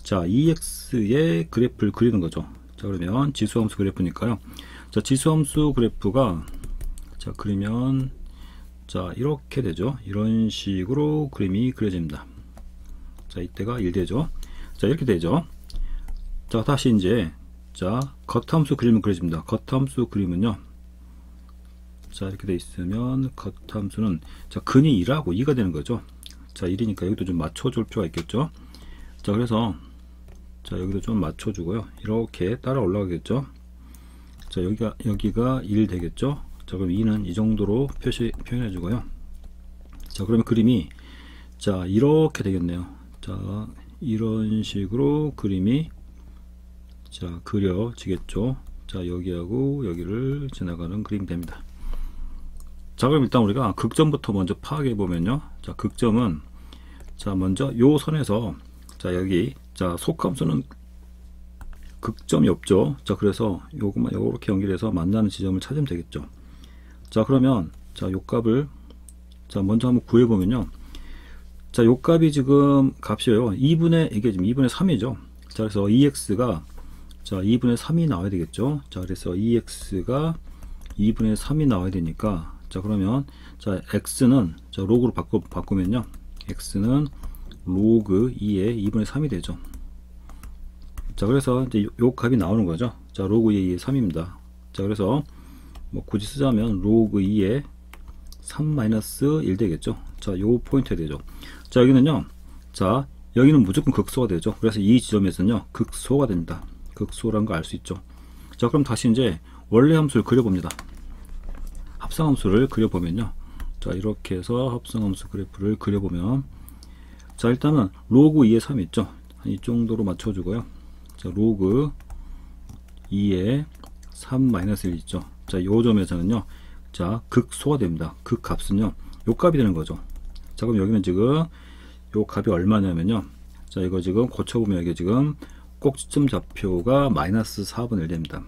자, 2x의 그래프를 그리는 거죠. 자, 그러면 지수함수 그래프니까요. 자, 지수함수 그래프가, 자, 그리면, 자, 이렇게 되죠. 이런 식으로 그림이 그려집니다. 자, 이때가 1 되죠. 자, 이렇게 되죠. 자, 다시 이제, 자, 겉함수 그림은 그려집니다. 겉함수 그림은요, 자, 이렇게 돼 있으면 겉함수는, 자, 근이 1하고 2가 되는 거죠. 자, 1이니까 여기도 좀 맞춰줄 필요가 있겠죠. 자, 그래서, 자, 여기도 좀 맞춰주고요. 이렇게 따라 올라가겠죠. 자, 여기가 1 되겠죠. 자, 그럼 2는 이 정도로 표현해 주고요. 자, 그러면 그림이, 자, 이렇게 되겠네요. 자, 이런 식으로 그림이, 자, 그려지겠죠. 자, 여기하고 여기를 지나가는 그림이 됩니다. 자, 그럼 일단 우리가 극점부터 먼저 파악해 보면요, 자, 극점은, 자, 먼저 요 선에서, 자, 여기, 자, 속함수는 극점이 없죠. 자, 그래서 요것만 요렇게 연결해서 만나는 지점을 찾으면 되겠죠. 자, 그러면, 자, 요 값을, 자, 먼저 한번 구해 보면요, 자, 요 값이 지금 값이에요. 이게 지금 2분의 3이죠. 자, 그래서 2x가, 자, 2분의 3이 나와야 되겠죠. 자, 그래서 2x가 2분의 3이 나와야 되니까, 자, 그러면, 자, x는, 자, 로그로 바꾸면요, x는 로그 2의 2분의 3이 되죠. 자, 그래서 이제 요 값이 나오는 거죠. 자, 로그 2의 3입니다. 자, 그래서 뭐 굳이 쓰자면 로그 2의 3-1 되겠죠. 자, 요 포인트 되죠. 자, 여기는요, 자, 여기는 무조건 극소가 되죠. 그래서 이 지점에서는요, 극소가 됩니다. 극소라는 거 알 수 있죠. 자, 그럼 다시 이제 원래 함수를 그려봅니다. 합성함수를 그려보면요, 자, 이렇게 해서 합성함수 그래프를 그려보면, 자, 일단은 로그 2의 3 있죠. 이 정도로 맞춰주고요. 자, 로그 2의 3-1 있죠. 자, 요 점에서는요, 자, 극소가 됩니다. 극값은요, 요 값이 되는 거죠. 자, 그럼 여기는 지금 요 값이 얼마냐면요, 자, 이거 지금 고쳐보면 이게 지금 꼭지점 좌표가 마이너스 4분의 1 됩니다.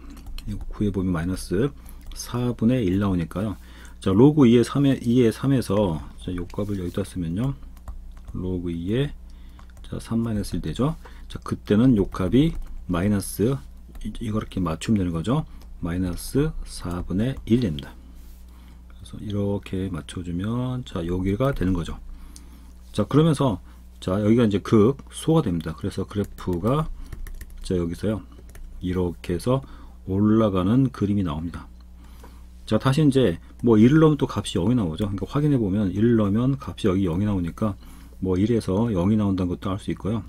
이거 구해보면 마이너스 4분의 1 나오니까요. 자, 로그 2의 3에서, 자, 요 값을 여기다 쓰면요, 로그 2의, 자, 3-1 되죠. 자, 그때는 요 값이 마이너스, 이거 이렇게 맞추면 되는 거죠. 마이너스 4분의 1 됩니다. 그래서 이렇게 맞춰주면, 자, 여기가 되는 거죠. 자, 그러면서, 자, 여기가 이제 극소가 됩니다. 그래서 그래프가, 자, 여기서요, 이렇게 해서 올라가는 그림이 나옵니다. 자, 다시 이제 뭐 1을 넣으면 또 값이 0이 나오죠. 그러니까 확인해 보면 1을 넣으면 값이 여기 0이 나오니까 뭐 1에서 0이 나온다는 것도 알 수 있고요.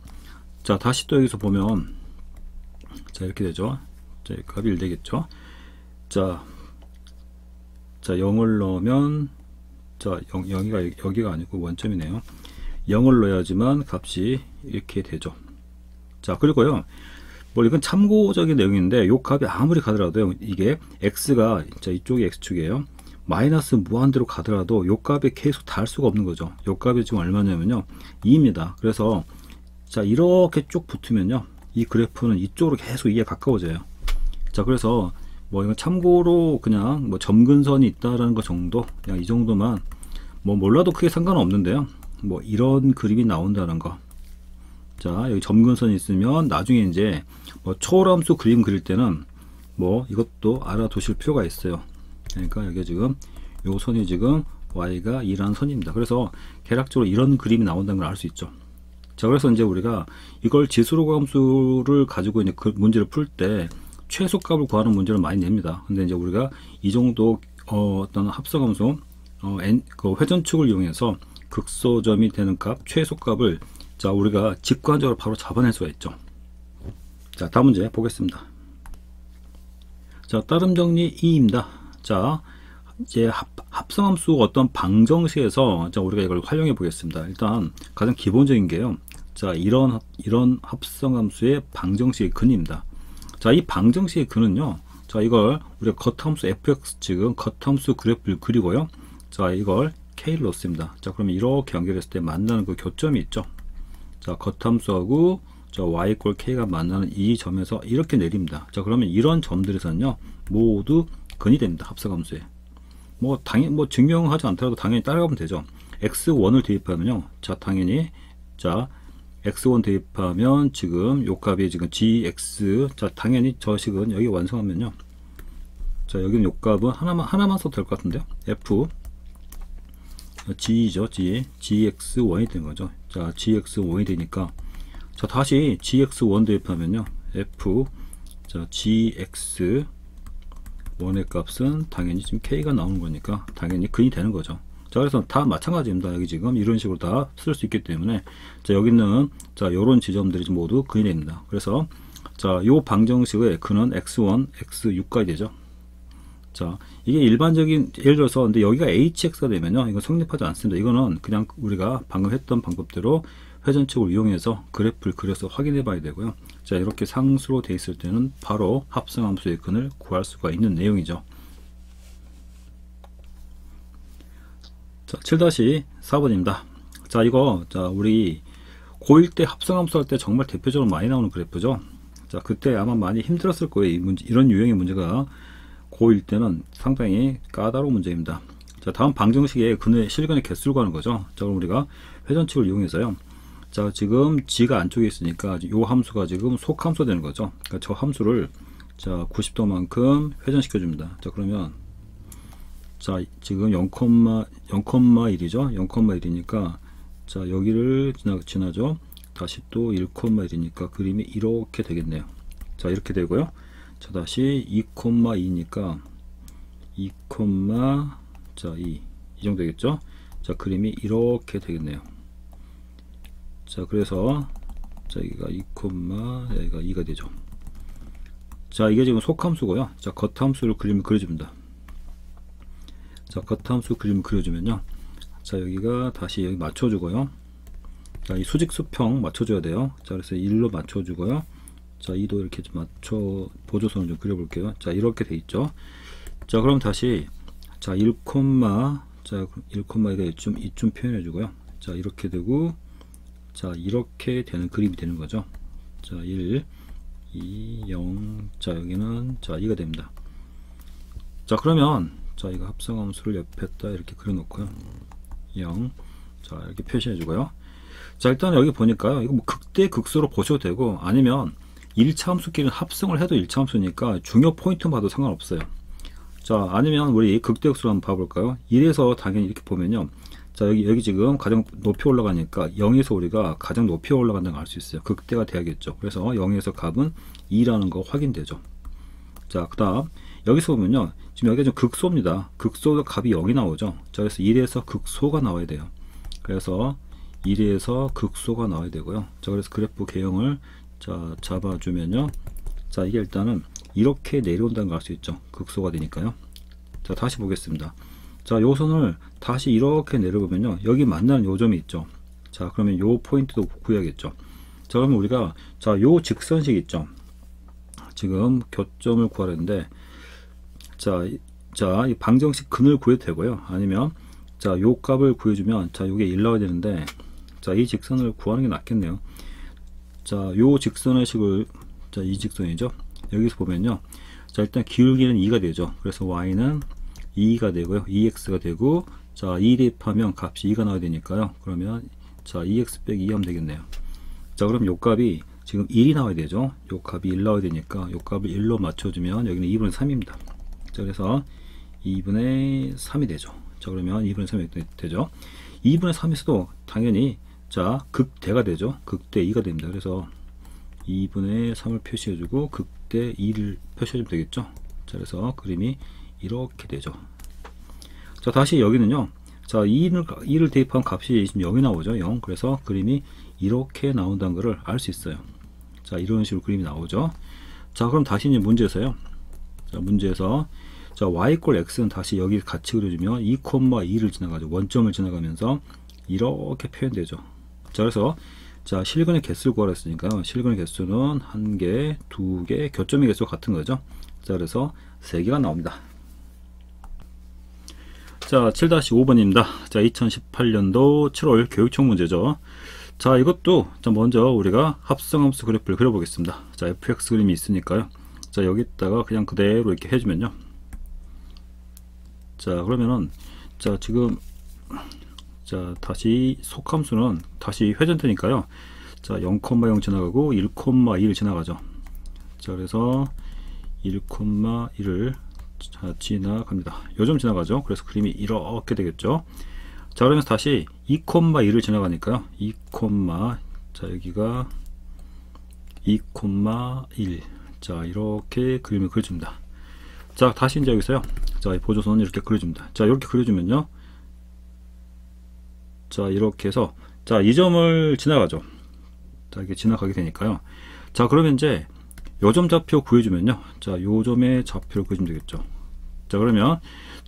자, 다시 또 여기서 보면, 자, 이렇게 되죠. 자, 값이 1 되겠죠. 자, 0을 넣으면, 자, 여기가 아니고 원점이네요. 0을 넣어야지만 값이 이렇게 되죠. 자, 그리고요, 뭐 이건 참고적인 내용인데, 요 값이 아무리 가더라도요, 이게 x가, 자, 이쪽이 x축이에요. 마이너스 무한대로 가더라도 요 값에 계속 닿을 수가 없는 거죠. 요 값이 지금 얼마냐면요, 2입니다. 그래서, 자, 이렇게 쭉 붙으면요, 이 그래프는 이쪽으로 계속 2에 가까워져요. 자, 그래서 뭐 이건 참고로 그냥 뭐 점근선이 있다라는 거 정도, 그냥 이 정도만 뭐 몰라도 크게 상관은 없는데요, 뭐 이런 그림이 나온다는 거, 자, 여기 점근선이 있으면 나중에 이제 뭐 초월함수 그림 그릴 때는 뭐 이것도 알아두실 필요가 있어요. 그러니까 여기 지금 요 선이 지금 y가 2라는 선입니다. 그래서 계략적으로 이런 그림이 나온다는 걸 알 수 있죠. 자, 그래서 이제 우리가 이걸 지수로 함수를 가지고 이제 그 문제를 풀 때 최소값을 구하는 문제를 많이 냅니다. 근데 이제 우리가 이 정도 어떤 합성함수 그 회전축을 이용해서 극소점이 되는 값, 최소값을 자, 우리가 직관적으로 바로 잡아낼 수가 있죠. 자, 다음 문제 보겠습니다. 자, 따름 정리 2입니다. 자, 이제 합성함수 어떤 방정식에서 자, 우리가 이걸 활용해 보겠습니다. 일단 가장 기본적인 게요. 자, 이런 합성함수의 방정식의 근입니다. 자, 이 방정식의 근은요. 자, 이걸 우리가 겉함수 fx 지금 겉함수 그래프를 그리고요. 자, 이걸 k를 넣습니다. 자, 그러면 이렇게 연결했을 때 만나는 그 교점이 있죠. 자, 겉함수하고 저 y 꼴 k가 만나는 이 점에서 이렇게 내립니다. 자, 그러면 이런 점들에서는요 모두 근이 됩니다. 합성함수에 뭐 당연히 뭐 증명하지 않더라도 당연히 따라가면 되죠. x1을 대입하면요, 자 당연히 자 x1 대입하면 지금 요 값이 지금 gx, 자 당연히 저 식은 여기 완성하면요, 자 여기는 요 값은 하나만 써도 될 것 같은데요. f g죠. gx1이 된 거죠. 자 gx1이 되니까 자 다시 gx1 대입하면요 f 자 gx1의 값은 당연히 지금 k가 나오는 거니까 당연히 근이 되는 거죠. 자, 그래서 다 마찬가지입니다. 여기 지금 이런 식으로 다 쓸 수 있기 때문에 자 여기는 자 요런 지점들이 모두 근이 됩니다. 그래서 자 요 방정식의 근은 x1 x6까지 되죠. 자 이게 일반적인 예를 들어서 근데 여기가 hx가 되면요 이거 성립하지 않습니다. 이거는 그냥 우리가 방금 했던 방법대로 회전축을 이용해서 그래프를 그려서 확인해 봐야 되고요. 자 이렇게 상수로 되어 있을 때는 바로 합성함수의 근을 구할 수가 있는 내용이죠. 자 7-4번입니다. 자 이거 자 우리 고1 때 합성함수 할 때 정말 대표적으로 많이 나오는 그래프죠. 자 그때 아마 많이 힘들었을 거예요. 이 문제, 이런 유형의 문제가 고1 때는 상당히 까다로운 문제입니다. 자 다음 방정식의 근의 실근의 개수를 구하는 거죠. 자 그럼 우리가 회전축을 이용해서요, 자 지금 g가 안쪽에 있으니까 요 함수가 지금 속함수가 되는 거죠. 그러니까 저 함수를 자 90도만큼 회전시켜 줍니다. 자 그러면 자 지금 0,1이죠 0,1이니까 자 여기를 지나죠. 다시 또 1,1이니까 그림이 이렇게 되겠네요. 자 이렇게 되고요. 자 다시 2,2니까 2, 자 2 이 정도 되겠죠. 자 그림이 이렇게 되겠네요. 자 그래서 자 여기가 2, 여기가 2가 되죠. 자 이게 지금 속함수고요. 자 겉함수를 그림을 그려줍니다. 자 겉함수 그림을 그려주면요, 자 여기가 다시 여기 맞춰주고요. 자 이 수직수평 맞춰줘야 돼요. 자 그래서 1로 맞춰주고요. 자 2도 이렇게 좀 맞춰 보조선을 좀 그려볼게요. 자 이렇게 돼 있죠. 자 그럼 다시 자 1, 자 1,2가 이쯤 표현해 주고요. 자 이렇게 되고 자 이렇게 되는 그림이 되는 거죠. 자 1, 2, 0, 자 여기는 자 2가 됩니다. 자 그러면 자 이거 합성함수를 옆에다 이렇게 그려 놓고요. 0, 자 이렇게 표시해 주고요. 자 일단 여기 보니까요, 이거 뭐 극대 극소로 보셔도 되고 아니면 1차 함수끼리는 합성을 해도 1차 함수니까 중요 포인트 봐도 상관없어요. 자 아니면 우리 극대 극소로 한번 봐볼까요? 1에서 당연히 이렇게 보면요, 자 여기 지금 가장 높이 올라가니까 0에서 우리가 가장 높이 올라간다는 걸 알 수 있어요. 극대가 돼야겠죠. 그래서 0에서 값은 2라는 거 확인되죠. 자 그 다음 여기서 보면요, 지금 여기가 좀 극소입니다. 극소 값이 0이 나오죠. 자 그래서 1에서 극소가 나와야 돼요. 그래서 1에서 극소가 나와야 되고요. 자 그래서 그래프 개형을 자 잡아주면요, 자 이게 일단은 이렇게 내려온다는 걸 알 수 있죠. 극소가 되니까요. 자 다시 보겠습니다. 자 요 선을 다시 이렇게 내려보면요, 여기 만나는 요 점이 있죠. 자 그러면 요 포인트도 구해야겠죠. 자 그러면 우리가 자 요 직선식 있죠. 지금 교점을 구하려는데 자 이 방정식 근을 구해도 되고요. 아니면 자 요 값을 구해주면 자 요게 1 나와야 되는데 자 이 직선을 구하는 게 낫겠네요. 자 요 직선의 식을 자 이 직선이죠. 여기서 보면요, 자 일단 기울기는 2가 되죠. 그래서 y는 2가 되고요, 2x가 되고 자 2 대입하면 값이 2가 나와야 되니까요. 그러면 자 2x 빼기 2 하면 되겠네요. 자, 그럼 요 값이 지금 1이 나와야 되죠. 요 값이 1 나와야 되니까 요 값을 1로 맞춰주면 여기는 2분의 3입니다. 자, 그래서 2분의 3이 되죠. 자, 그러면 2분의 3이 되죠. 2분의 3에서도 당연히 자, 극대가 되죠. 극대 2가 됩니다. 그래서 2분의 3을 표시해주고 극대 2를 표시해주면 되겠죠. 자, 그래서 그림이 이렇게 되죠. 자, 다시 여기는요. 자, 2를 대입한 값이 지금 0이 나오죠. 0. 그래서 그림이 이렇게 나온다는 것을 알 수 있어요. 자, 이런 식으로 그림이 나오죠. 자, 그럼 다시 이제 문제에서요. 자, 문제에서 자, y 꼴 x는 다시 여기 같이 그려주면 2,2를 지나가죠. 원점을 지나가면서 이렇게 표현되죠. 자, 그래서 자, 실근의 개수를 구하라 했으니까요. 실근의 개수는 1개, 2개, 교점의 개수가 같은 거죠. 자, 그래서 3개가 나옵니다. 자, 7-5번입니다. 자, 2018년도 7월 교육청 문제죠. 자, 이것도 자, 먼저 우리가 합성함수 그래프를 그려보겠습니다. 자, fx 그림이 있으니까요. 자, 여기다가 그냥 그대로 이렇게 해주면요. 자, 그러면은 자, 지금 자, 다시 속함수는 다시 회전되니까요. 자, 0,0 지나가고 1,2를 지나가죠. 자, 그래서 1,1을 자, 지나갑니다. 요점 지나가죠. 그래서 그림이 이렇게 되겠죠. 자, 그러면서 다시 2,2를 지나가니까요. 2, 자, 여기가 2,1. 자, 이렇게 그림을 그려줍니다. 자, 다시 이제 여기서요. 자, 이 보조선은 이렇게 그려줍니다. 자, 이렇게 그려주면요. 자, 이렇게 해서 자, 이 점을 지나가죠. 자, 이게 지나가게 되니까요. 자, 그러면 이제 요점 좌표 구해주면요. 자, 요점의 좌표를 구해주면 되겠죠. 자, 그러면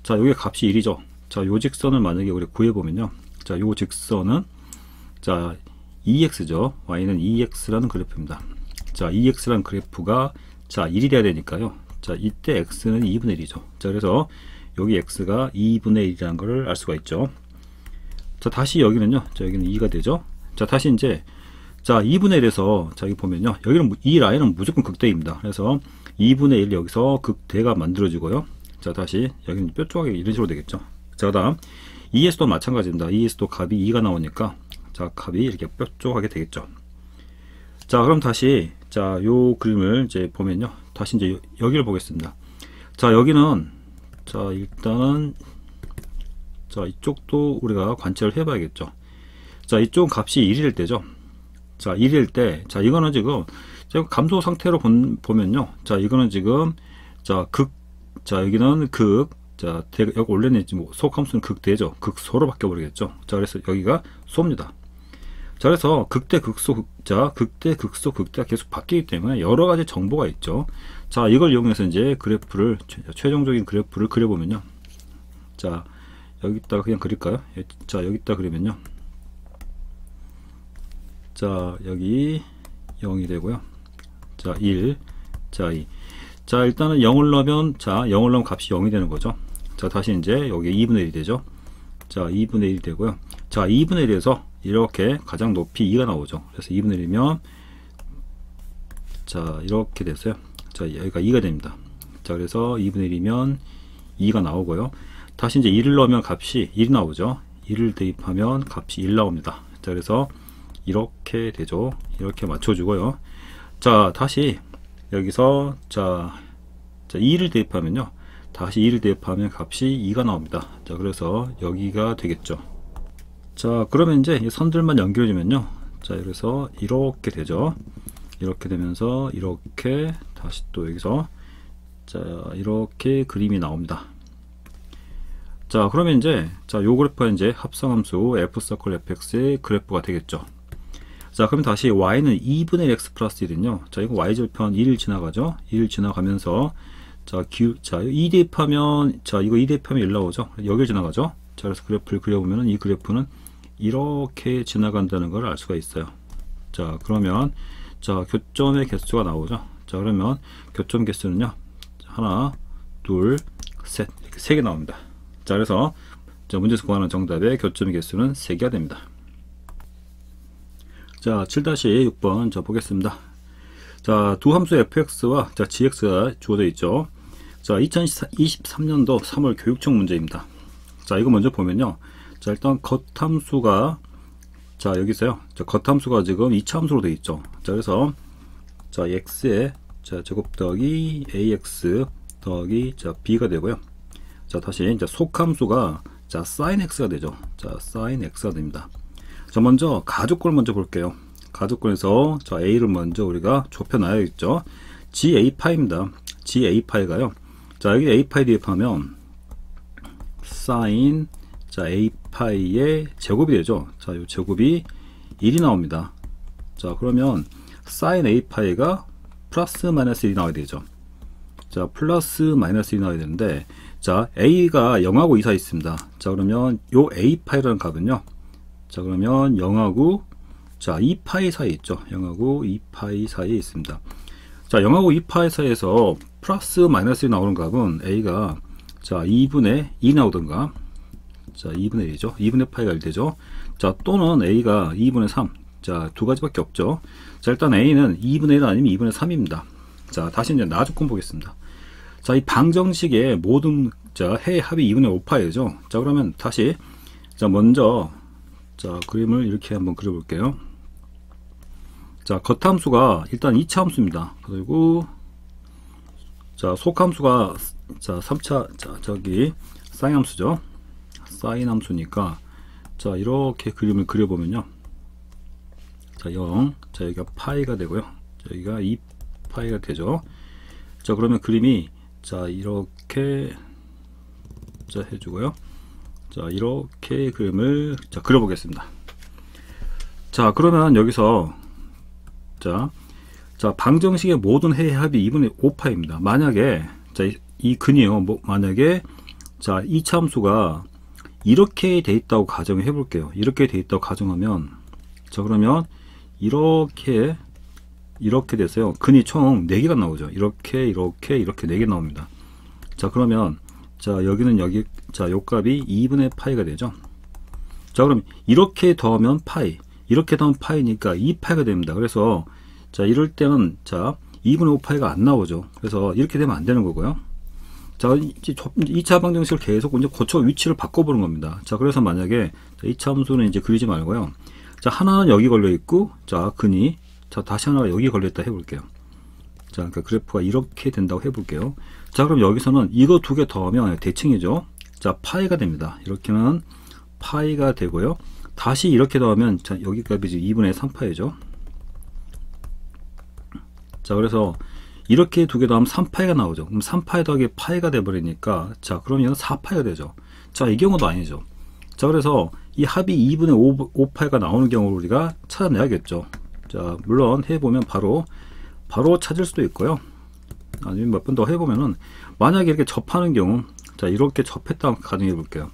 자, 요게 값이 1이죠. 자, 요 직선을 만약에 우리 구해보면요. 자, 요 직선은 자, 2x죠. y는 2x라는 그래프입니다. 자, 2x라는 그래프가 자, 1이 돼야 되니까요. 자, 이때 x는 2분의 1이죠. 자, 그래서 여기 x가 2분의 1이라는 걸 알 수가 있죠. 자, 다시 여기는요. 자, 여기는 2가 되죠. 자, 다시 이제 자, 2분의 1에서 자, 여기 보면요. 여기는 이 라인은 무조건 극대입니다. 그래서 2분의 1 여기서 극대가 만들어지고요. 자, 다시 여기는 뾰족하게 이런 식으로 되겠죠. 자, 그다음 2에서도 마찬가지입니다. 2에서도 값이 2가 나오니까 자, 값이 이렇게 뾰족하게 되겠죠. 자, 그럼 다시 자, 요 그림을 이제 보면요. 다시 이제 여기를 보겠습니다. 자, 여기는 자, 일단은 자, 이쪽도 우리가 관찰을 해 봐야겠죠. 자, 이쪽 값이 1일 때죠. 자, 1일 때, 자, 이거는 지금 감소 상태로 보면요. 자, 이거는 지금 자, 자, 여기는 자, 여기 원래는 뭐 속함수는 극대죠. 극소로 바뀌어 버리겠죠. 자, 그래서 여기가 소입니다. 자, 그래서 극대, 극소, 극대, 극소, 극대가 계속 바뀌기 때문에 여러 가지 정보가 있죠. 자, 이걸 이용해서 이제 그래프를 최종적인 그래프를 그려보면요. 자, 여기다가 그냥 그릴까요? 자, 여기다 그리면요. 자, 여기 0이 되고요. 자, 1, 자, 2. 자, 일단은 0을 넣으면 자, 0을 넣으면 값이 0이 되는 거죠. 자, 다시 이제 여기 2분의 1이 되죠. 자, 2분의 1이 되고요. 자, 2분의 1에서 이렇게 가장 높이 2가 나오죠. 그래서 2분의 1이면 자, 이렇게 됐어요. 자, 여기가 2가 됩니다. 자, 그래서 2분의 1이면 2가 나오고요. 다시 이제 1을 넣으면 값이 1이 나오죠. 1을 대입하면 값이 1 나옵니다. 자, 그래서 이렇게 되죠. 이렇게 맞춰주고요. 자, 다시 여기서 자 2를 대입하면요. 다시 2를 대입하면 값이 2가 나옵니다. 자, 그래서 여기가 되겠죠. 자, 그러면 이제 이 선들만 연결해주면요. 자, 그래서 이렇게 되죠. 이렇게 되면서 이렇게 다시 또 여기서 자, 이렇게 그림이 나옵니다. 자, 그러면 이제 자, 요 그래프가 이제 합성함수 f서클 fx의 그래프가 되겠죠. 자, 그럼 다시 y는 2분의 x 플러스 1은요. 자, 이거 y절편 1을 지나가죠. 1을 지나가면서 자, 2 대입하면 자, 이거 2 대입하면 1 나오죠. 여기를 지나가죠. 자, 그래서 그래프를 그려보면은 이 그래프는 이렇게 지나간다는 걸 알 수가 있어요. 자, 그러면 자, 교점의 개수가 나오죠. 자, 그러면 교점 개수는요. 하나, 둘, 셋 이렇게 3개 나옵니다. 자, 그래서 자, 문제에서 구하는 정답의 교점의 개수는 3개가 됩니다. 자, 7-6번 자, 보겠습니다. 자, 두 함수 fx와 자, gx가 주어져 있죠. 자, 2023년도 3월 교육청 문제입니다. 자, 이거 먼저 보면요. 자, 일단 겉함수가 자 여기서요, 자 겉함수가 지금 2차 함수로 되어 있죠. 자 그래서 자 x의 자 제곱 더하기 ax 더하기 자 b가 되고요. 자 다시 이제 속함수가 자 sin x가 되죠. 자 sin x가 됩니다. 자 먼저 가족권을 먼저 볼게요. 가족권에서 자 a를 먼저 우리가 좁혀 놔야겠죠. ga 파이입니다. ga 파이가요, 자 여기 a파이 대입하면 sin 자 a파이의 제곱이 되죠. 자 요 제곱이 1이 나옵니다. 자 그러면 sin a파이가 플러스 마이너스 1이 나와야 되죠. 자 플러스 마이너스 1이 나와야 되는데, 자 a가 0하고 2 사이 있습니다. 자 그러면 요 a파이라는 값은요, 자 그러면 0하고 자 2파이 사이 있죠. 0하고 2파이 사이에 있습니다. 자 0하고 2파이 사이에서 플러스 마이너스 1이 나오는 값은 a가 자 2분의 2 나오던가, 자 2분의 1이죠. 2분의 파이가 1 되죠. 자 또는 a가 2분의 3, 자 두 가지밖에 없죠. 자 일단 a는 2분의 1 아니면 2분의 3입니다. 자 다시 이제 나조건 보겠습니다. 자 이 방정식의 모든 자 해의 합이 2분의 5파이죠. 자 그러면 다시 자 먼저 자 그림을 이렇게 한번 그려볼게요. 자 겉함수가 일단 2차 함수입니다. 그리고 자 속함수가 자 3차 자 저기 사인 함수죠. 사인 함수니까 자 이렇게 그림을 그려보면요, 자 0, 자 여기가 파이가 되고요, 자 여기가 2파이가 되죠. 자 그러면 그림이 자 이렇게 자 해주고요, 자 이렇게 그림을 자 그려보겠습니다. 자 그러면 여기서 자 방정식의 모든 해의 합이 2분의 5파입니다. 만약에 자 이 근이요, 만약에 자 2차 함수가 이렇게 돼 있다고 가정해 볼게요. 이렇게 돼 있다고 가정하면, 자 그러면 이렇게 됐어요. 근이 총 4개가 나오죠. 이렇게 4개 나옵니다. 자 그러면 자 여기는 여기 자 요 값이 2분의 파이가 되죠. 자 그럼 이렇게 더하면 파이, 이렇게 더하면 파이니까 2파이가 됩니다. 그래서 자 이럴 때는 자 2분의 5파이가 안 나오죠. 그래서 이렇게 되면 안 되는 거고요. 자 이제 2차 방정식을 계속 이제 고쳐 위치를 바꿔보는 겁니다. 자 그래서 만약에 2차 함수는 이제 그리지 말고요, 자 하나는 여기 걸려 있고, 자 근이 자 다시 하나가 여기 걸려 있다 해볼게요. 자 그러니까 그래프가 이렇게 된다고 해볼게요. 자 그럼 여기서는 이거 두 개 더하면 대칭이죠. 자 파이가 됩니다. 이렇게는 파이가 되고요. 다시 이렇게 더하면 자 여기 값이 2분의 3파이죠. 자 그래서 이렇게 두 개 더하면 3파이가 나오죠. 그럼 3파이 더하기 파이가 돼버리니까 자 그러면 4파이가 되죠. 자 이 경우도 아니죠. 자 그래서 이 합이 2분의 5파이가 나오는 경우를 우리가 찾아내야겠죠. 자 물론 해보면 바로 찾을 수도 있고요, 아니면 몇 번 더 해보면은 만약에 이렇게 접하는 경우, 자 이렇게 접했다고 가정해 볼게요.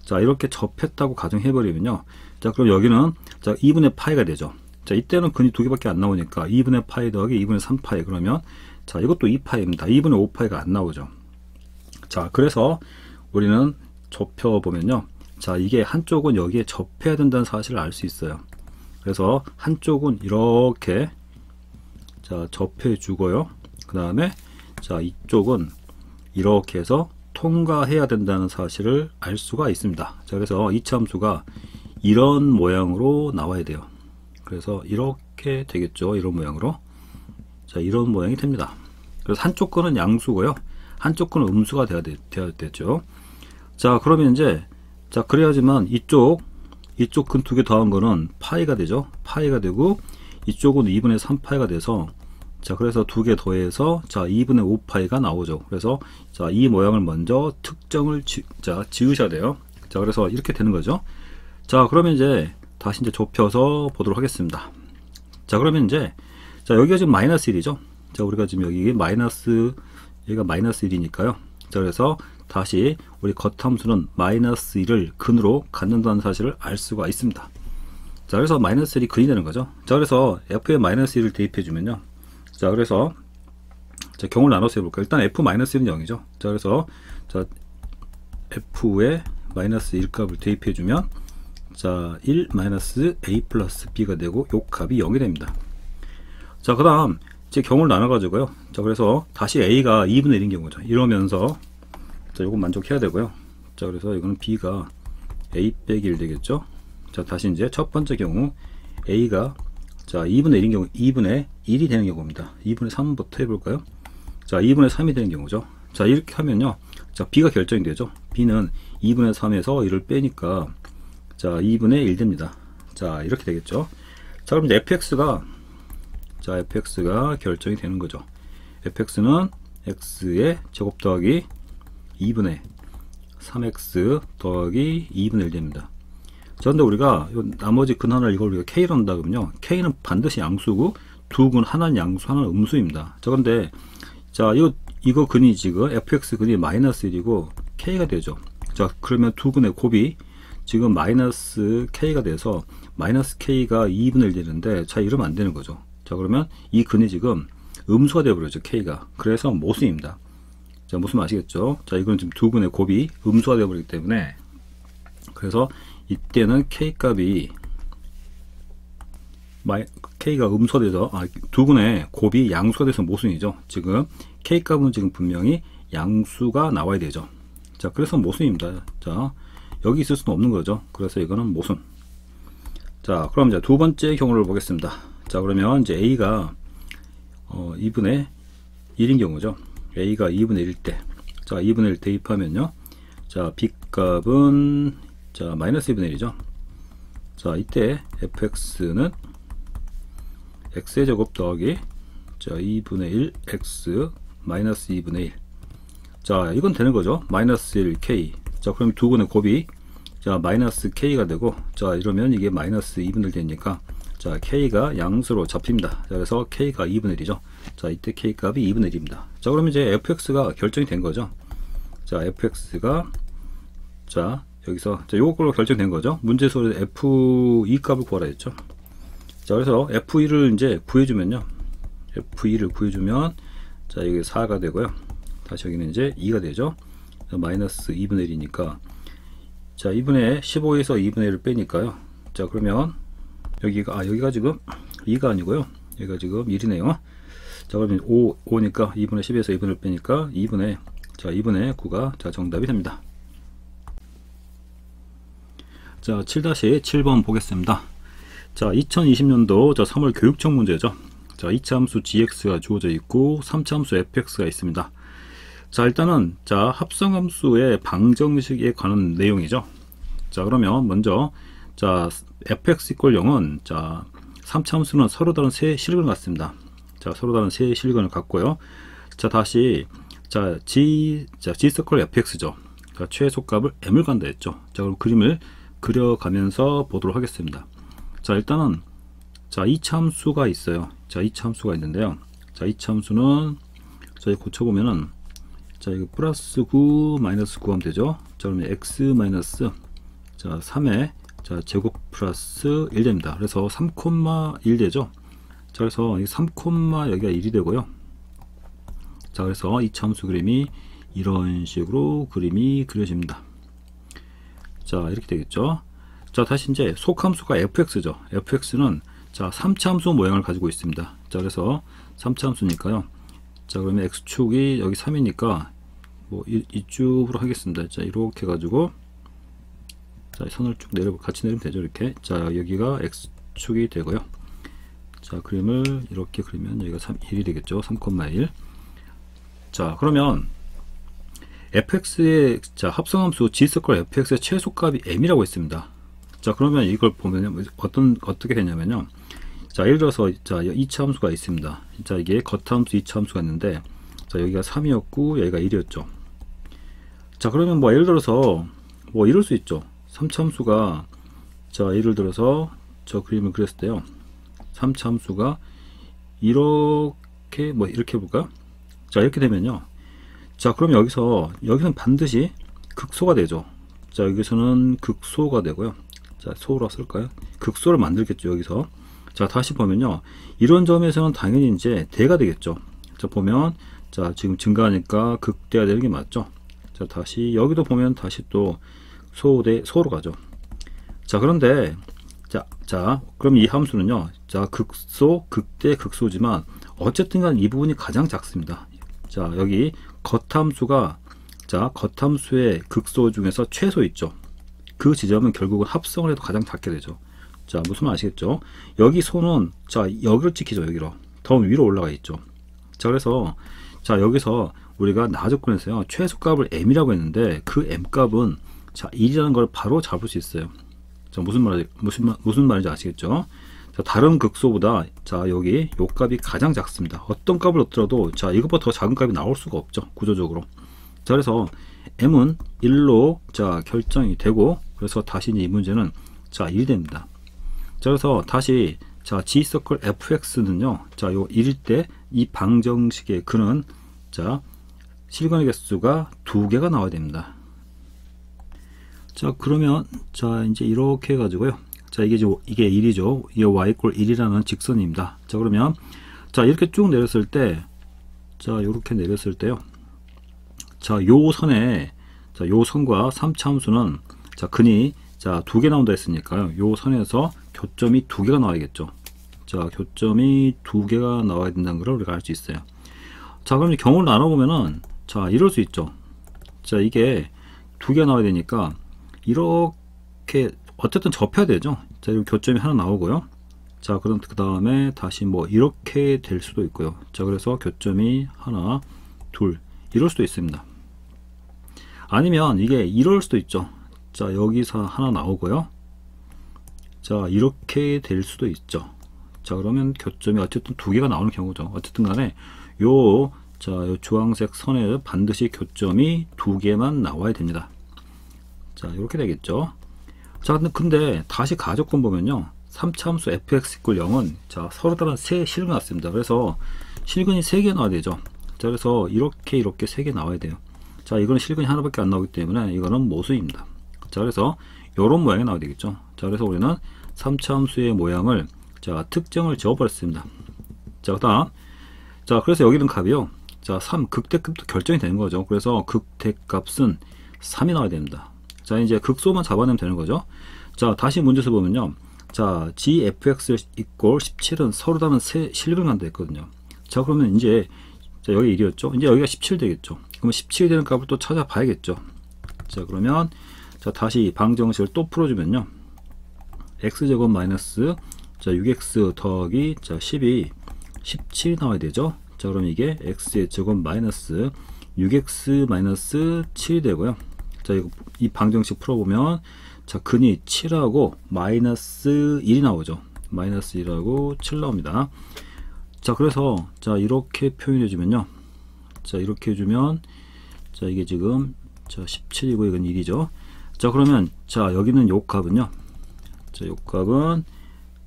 자 이렇게 접했다고 가정해 버리면요, 자 그럼 여기는 자 2분의 파이가 되죠. 자 이때는 근이 두 개밖에 안 나오니까 2분의 파이 더하기 2분의 3파이, 그러면 자 이것도 2파이입니다. 2분의 5파이가 안 나오죠. 자 그래서 우리는 좁혀 보면요, 자 이게 한쪽은 여기에 접해야 된다는 사실을 알 수 있어요. 그래서 한쪽은 이렇게 자 접해 주고요, 그 다음에 자 이쪽은 이렇게 해서 통과해야 된다는 사실을 알 수가 있습니다. 자 그래서 2차 함수가 이런 모양으로 나와야 돼요. 그래서 이렇게 되겠죠. 이런 모양으로. 자 이런 모양이 됩니다. 그래서 한쪽 거는 양수고요, 한쪽 거는 음수가 돼야 되죠. 자 그러면 이제 자 그래야지만 이쪽 근 두 개 더한 거는 파이가 되죠. 파이가 되고 이쪽은 2분의 3파이가 돼서, 자 그래서 두 개 더해서 자 2분의 5파이가 나오죠. 그래서 자 이 모양을 먼저 특정을 지으셔야 돼요. 자 그래서 이렇게 되는 거죠. 자 그러면 이제 다시 이제 좁혀서 보도록 하겠습니다. 자 그러면 이제 자 여기가 지금 마이너스 1이죠. 자 우리가 지금 여기가 마이너스 1이니까요. 자 그래서 다시 우리 겉함수는 마이너스 1을 근으로 갖는다는 사실을 알 수가 있습니다. 자 그래서 마이너스 1이 근이 되는 거죠. 자 그래서 f에 마이너스 1을 대입해 주면요, 자 그래서 자 경우를 나눠서 해볼까요. 일단 f-1은 0이죠. 자 그래서 자 f에 마이너스 1 값을 대입해 주면 자 1 마이너스 a 플러스 b가 되고 요 값이 0이 됩니다. 자 그 다음 이제 경우를 나눠 가지고요, 자 그래서 다시 a가 2분의 1인 경우죠. 이러면서 자 요건 만족해야 되고요. 자 그래서 이거는 b가 a 빼기 1 되겠죠. 자, 다시 이제 첫 번째 경우 a가 자 2분의 1인 경우 2분의 1이 되는 경우입니다. 2분의 3부터 해볼까요? 자, 2분의 3이 되는 경우죠. 자, 이렇게 하면요, 자 b가 결정이 되죠. b는 2분의 3에서 1을 빼니까 자 2분의 1 됩니다. 자, 이렇게 되겠죠. 자, 그럼 이제 fx가 자 fx가 결정이 되는 거죠. fx는 x의 제곱 더하기 2분의 3x 더하기 2분의 1 됩니다. 자, 근데 우리가 나머지 근하나를 이걸 우리가 k로 한다 그러면요, k는 반드시 양수고 두 근, 하나는 양수, 하나는 음수입니다. 자, 근데 자 이거 근이 지금 fx 근이 마이너스 1이고 k가 되죠. 자, 그러면 두 근의 곱이 지금 마이너스 k가 돼서 마이너스 k가 2분의 1 되는데, 자, 이러면 안 되는 거죠. 자, 그러면 이 근이 지금 음수가 되어버렸죠, k가. 그래서 모순입니다. 자, 무슨 아시겠죠? 자, 이건 지금 두 근의 곱이 음수가 되어버리기 때문에, 그래서 이때는 k 값이 k가 음수가 돼서 두 근의 곱이 양수가 돼서 모순이죠. 지금 k 값은 지금 분명히 양수가 나와야 되죠. 자, 그래서 모순입니다. 자, 여기 있을 수는 없는 거죠. 그래서 이거는 모순. 자, 그럼 이제 두 번째 경우를 보겠습니다. 자, 그러면 이제 a가 2분의 1인 경우죠. a가 2분의 1일 때, 자, 2분의 1 대입하면요, 자, b 값은 자 마이너스 2분의 1이죠. 자, 이때 fx는 x의 제곱 더하기 자 2분의 1 x 마이너스 2분의 1. 자, 이건 되는 거죠. 마이너스 1 k. 자, 그럼 두 근의 곱이 자 마이너스 k가 되고, 자, 이러면 이게 마이너스 2분의 1 되니까 자 k가 양수로 잡힙니다. 자, 그래서 k가 2분의 1이죠. 자, 이때 k 값이 2분의 1입니다. 자, 그러면 이제 fx가 결정이 된 거죠. 자, fx가 자 여기서 자 요걸로 결정된 거죠. 문제에서 f2 값을 구하라 했죠. 자, 그래서 f2를 이제 구해주면요, f2를 구해주면 자 여기 4가 되고요, 다시 여기는 이제 2가 되죠. 마이너스 2분의 1이니까 자 2분의 15에서 2분의 1을 빼니까요. 자, 그러면 여기가 지금 2가 아니고요, 여기가 지금 1이네요. 자, 그러면 5니까 2분의 10에서 2분의 1을 빼니까 2분의 9가 자 정답이 됩니다. 자, 7-7번 보겠습니다. 자, 2020년도 자 3월 교육청 문제죠. 자, 2차 함수 gx가 주어져 있고 3차 함수 fx가 있습니다. 자, 일단은 자 합성함수의 방정식에 관한 내용이죠. 자, 그러면 먼저 자 fx = 0은 자 3차 함수는 서로 다른 세 실근을 갖습니다. 자, 서로 다른 세 실근을 갖고요. 자, 다시 자 g fx죠. 자, 최소값을 m을 간다 했죠. 자, 그럼 그림을 그려가면서 보도록 하겠습니다. 자, 일단은 자 2차 함수가 있어요. 자, 2차 함수가 있는데요. 자, 2차 함수는 자 고쳐보면은 자 이거 플러스 9 마이너스 9 하면 되죠. 자, 그러면 x 마이너스 자 3의 자 제곱 플러스 1 됩니다. 그래서 3,1 되죠. 자, 그래서 이 3, 여기가 1이 되고요. 자, 그래서 2차 함수 그림이 이런 식으로 그림이 그려집니다. 자, 이렇게 되겠죠. 자, 다시 이제 속함수가 fx죠. fx는 자 3차 함수 모양을 가지고 있습니다. 자, 그래서 3차 함수니까요. 자, 그러면 x축이 여기 3이니까 뭐 이쪽으로 하겠습니다. 자, 이렇게 가지고 자 선을 쭉 같이 내리면 되죠. 이렇게. 자, 여기가 x축이 되고요. 자, 그림을 이렇게 그리면 여기가 1이 되겠죠. 3,1. 자, 그러면 fx의 자 합성함수 g∪fx의 최소값이 m이라고 했습니다. 자, 그러면 이걸 보면 어떻게 되냐면요, 자, 예를 들어서 자 2차 함수가 있습니다. 자, 이게 겉함수 2차 함수가 있는데 자 여기가 3이었고 여기가 1이었죠. 자, 그러면 뭐 예를 들어서 뭐 이럴 수 있죠. 3차 함수가 자 예를 들어서 저 그림을 그렸을 때요, 3차 함수가 이렇게 뭐 이렇게 해볼까요? 자, 이렇게 되면요, 자, 그럼 여기서는 반드시 극소가 되죠. 자, 여기서는 극소가 되고요. 자, 소로 쓸까요? 극소를 만들겠죠, 여기서. 자, 다시 보면요, 이런 점에서는 당연히 이제 대가 되겠죠. 자, 보면 자 지금 증가하니까 극대가 되는 게 맞죠. 자, 다시 여기도 보면 다시 또 소로 가죠. 자, 그런데 자 그럼 이 함수는요, 자 극소, 극대, 극소지만 어쨌든 간 이 부분이 가장 작습니다. 자, 여기 겉함수가 자 겉함수의 극소 중에서 최소 있죠. 그 지점은 결국은 합성을 해도 가장 작게 되죠. 자, 무슨 말 아시겠죠? 여기 손은 자 여기로 찍히죠. 여기로 더 위로 올라가 있죠. 자, 그래서 자 여기서 우리가 나 조건에서요 최소값을 m이라고 했는데 그 m 값은 자 1이라는 걸 바로 잡을 수 있어요. 자, 무슨 말인지 아시겠죠? 자, 다른 극소보다 자 여기 요 값이 가장 작습니다. 어떤 값을 넣더라도 자 이것보다 더 작은 값이 나올 수가 없죠, 구조적으로. 자, 그래서 m은 1로 자 결정이 되고, 그래서 다시 이 문제는 자 1이 됩니다. 자, 그래서 다시 자 G서클 fx는요 자 요 1일 때 이 방정식의 근은 자 실근의 개수가 2개가 나와야 됩니다. 자, 그러면 자 이제 이렇게 해가지고요 자 이게 1이죠. 이게 y = 1이라는 직선입니다. 자, 그러면 자 이렇게 쭉 내렸을 때 자 이렇게 내렸을 때요 자 요 선에 자 요 선과 3차 함수는 자 근이 자 2개 나온다 했으니까요 요 선에서 교점이 2개가 나와야겠죠. 자, 교점이 2개가 나와야 된다는 걸 우리가 알 수 있어요. 자, 그럼 경우를 나눠보면은 자 이럴 수 있죠. 자, 이게 2개가 나와야 되니까 이렇게 어쨌든 접해야 되죠. 자, 이 교점이 하나 나오고요. 자, 그럼 그 다음에 다시 뭐 이렇게 될 수도 있고요. 자, 그래서 교점이 하나, 둘 이럴 수도 있습니다. 아니면 이게 이럴 수도 있죠. 자, 여기서 하나 나오고요. 자, 이렇게 될 수도 있죠. 자, 그러면 교점이 어쨌든 2개가 나오는 경우죠. 어쨌든 간에 요 주황색 선에 반드시 교점이 2개만 나와야 됩니다. 자, 이렇게 되겠죠. 자, 근데 다시 가조건 보면요 3차 함수 fx = 0은 자 서로 다른 세 실근이 왔습니다. 그래서 실근이 3개 나와야 되죠. 자, 그래서 이렇게 3개 나와야 돼요. 자, 이거는 실근이 하나밖에 안 나오기 때문에 이거는 모수입니다. 자, 그래서 요런 모양이 나와야 되겠죠. 자, 그래서 우리는 3차 함수의 모양을 자 특정을 지워버렸습니다. 자, 그다음 자 그래서 여기는 값이요 자 3 극대값도 결정이 되는 거죠. 그래서 극대값은 3이 나와야 됩니다. 자, 이제 극소만 잡아내면 되는 거죠. 자, 다시 문제에서 보면요 자 gfx = 17은 서로 다른 세 실근을 한다 했거든요. 자, 그러면 이제 자 여기 1이었죠. 이제 여기가 17 되겠죠. 그러면 17이 되는 값을 또 찾아봐야겠죠. 자, 그러면 자 다시 방정식을 또 풀어주면요 x제곱 마이너스 자 6x 더하기 자 12 17이 나와야 되죠. 자, 그럼 이게 x의 제곱 마이너스 6x 마이너스 7이 되고요. 자, 이 방정식 풀어보면 자 근이 7하고 마이너스 1이 나오죠. 마이너스 1하고 7 나옵니다. 자, 그래서 자 이렇게 표현해 주면요 자 이렇게 해주면 자 이게 지금 자 17이고 이건 1이죠. 자, 그러면 자 여기는 요 값은요 자 요 값은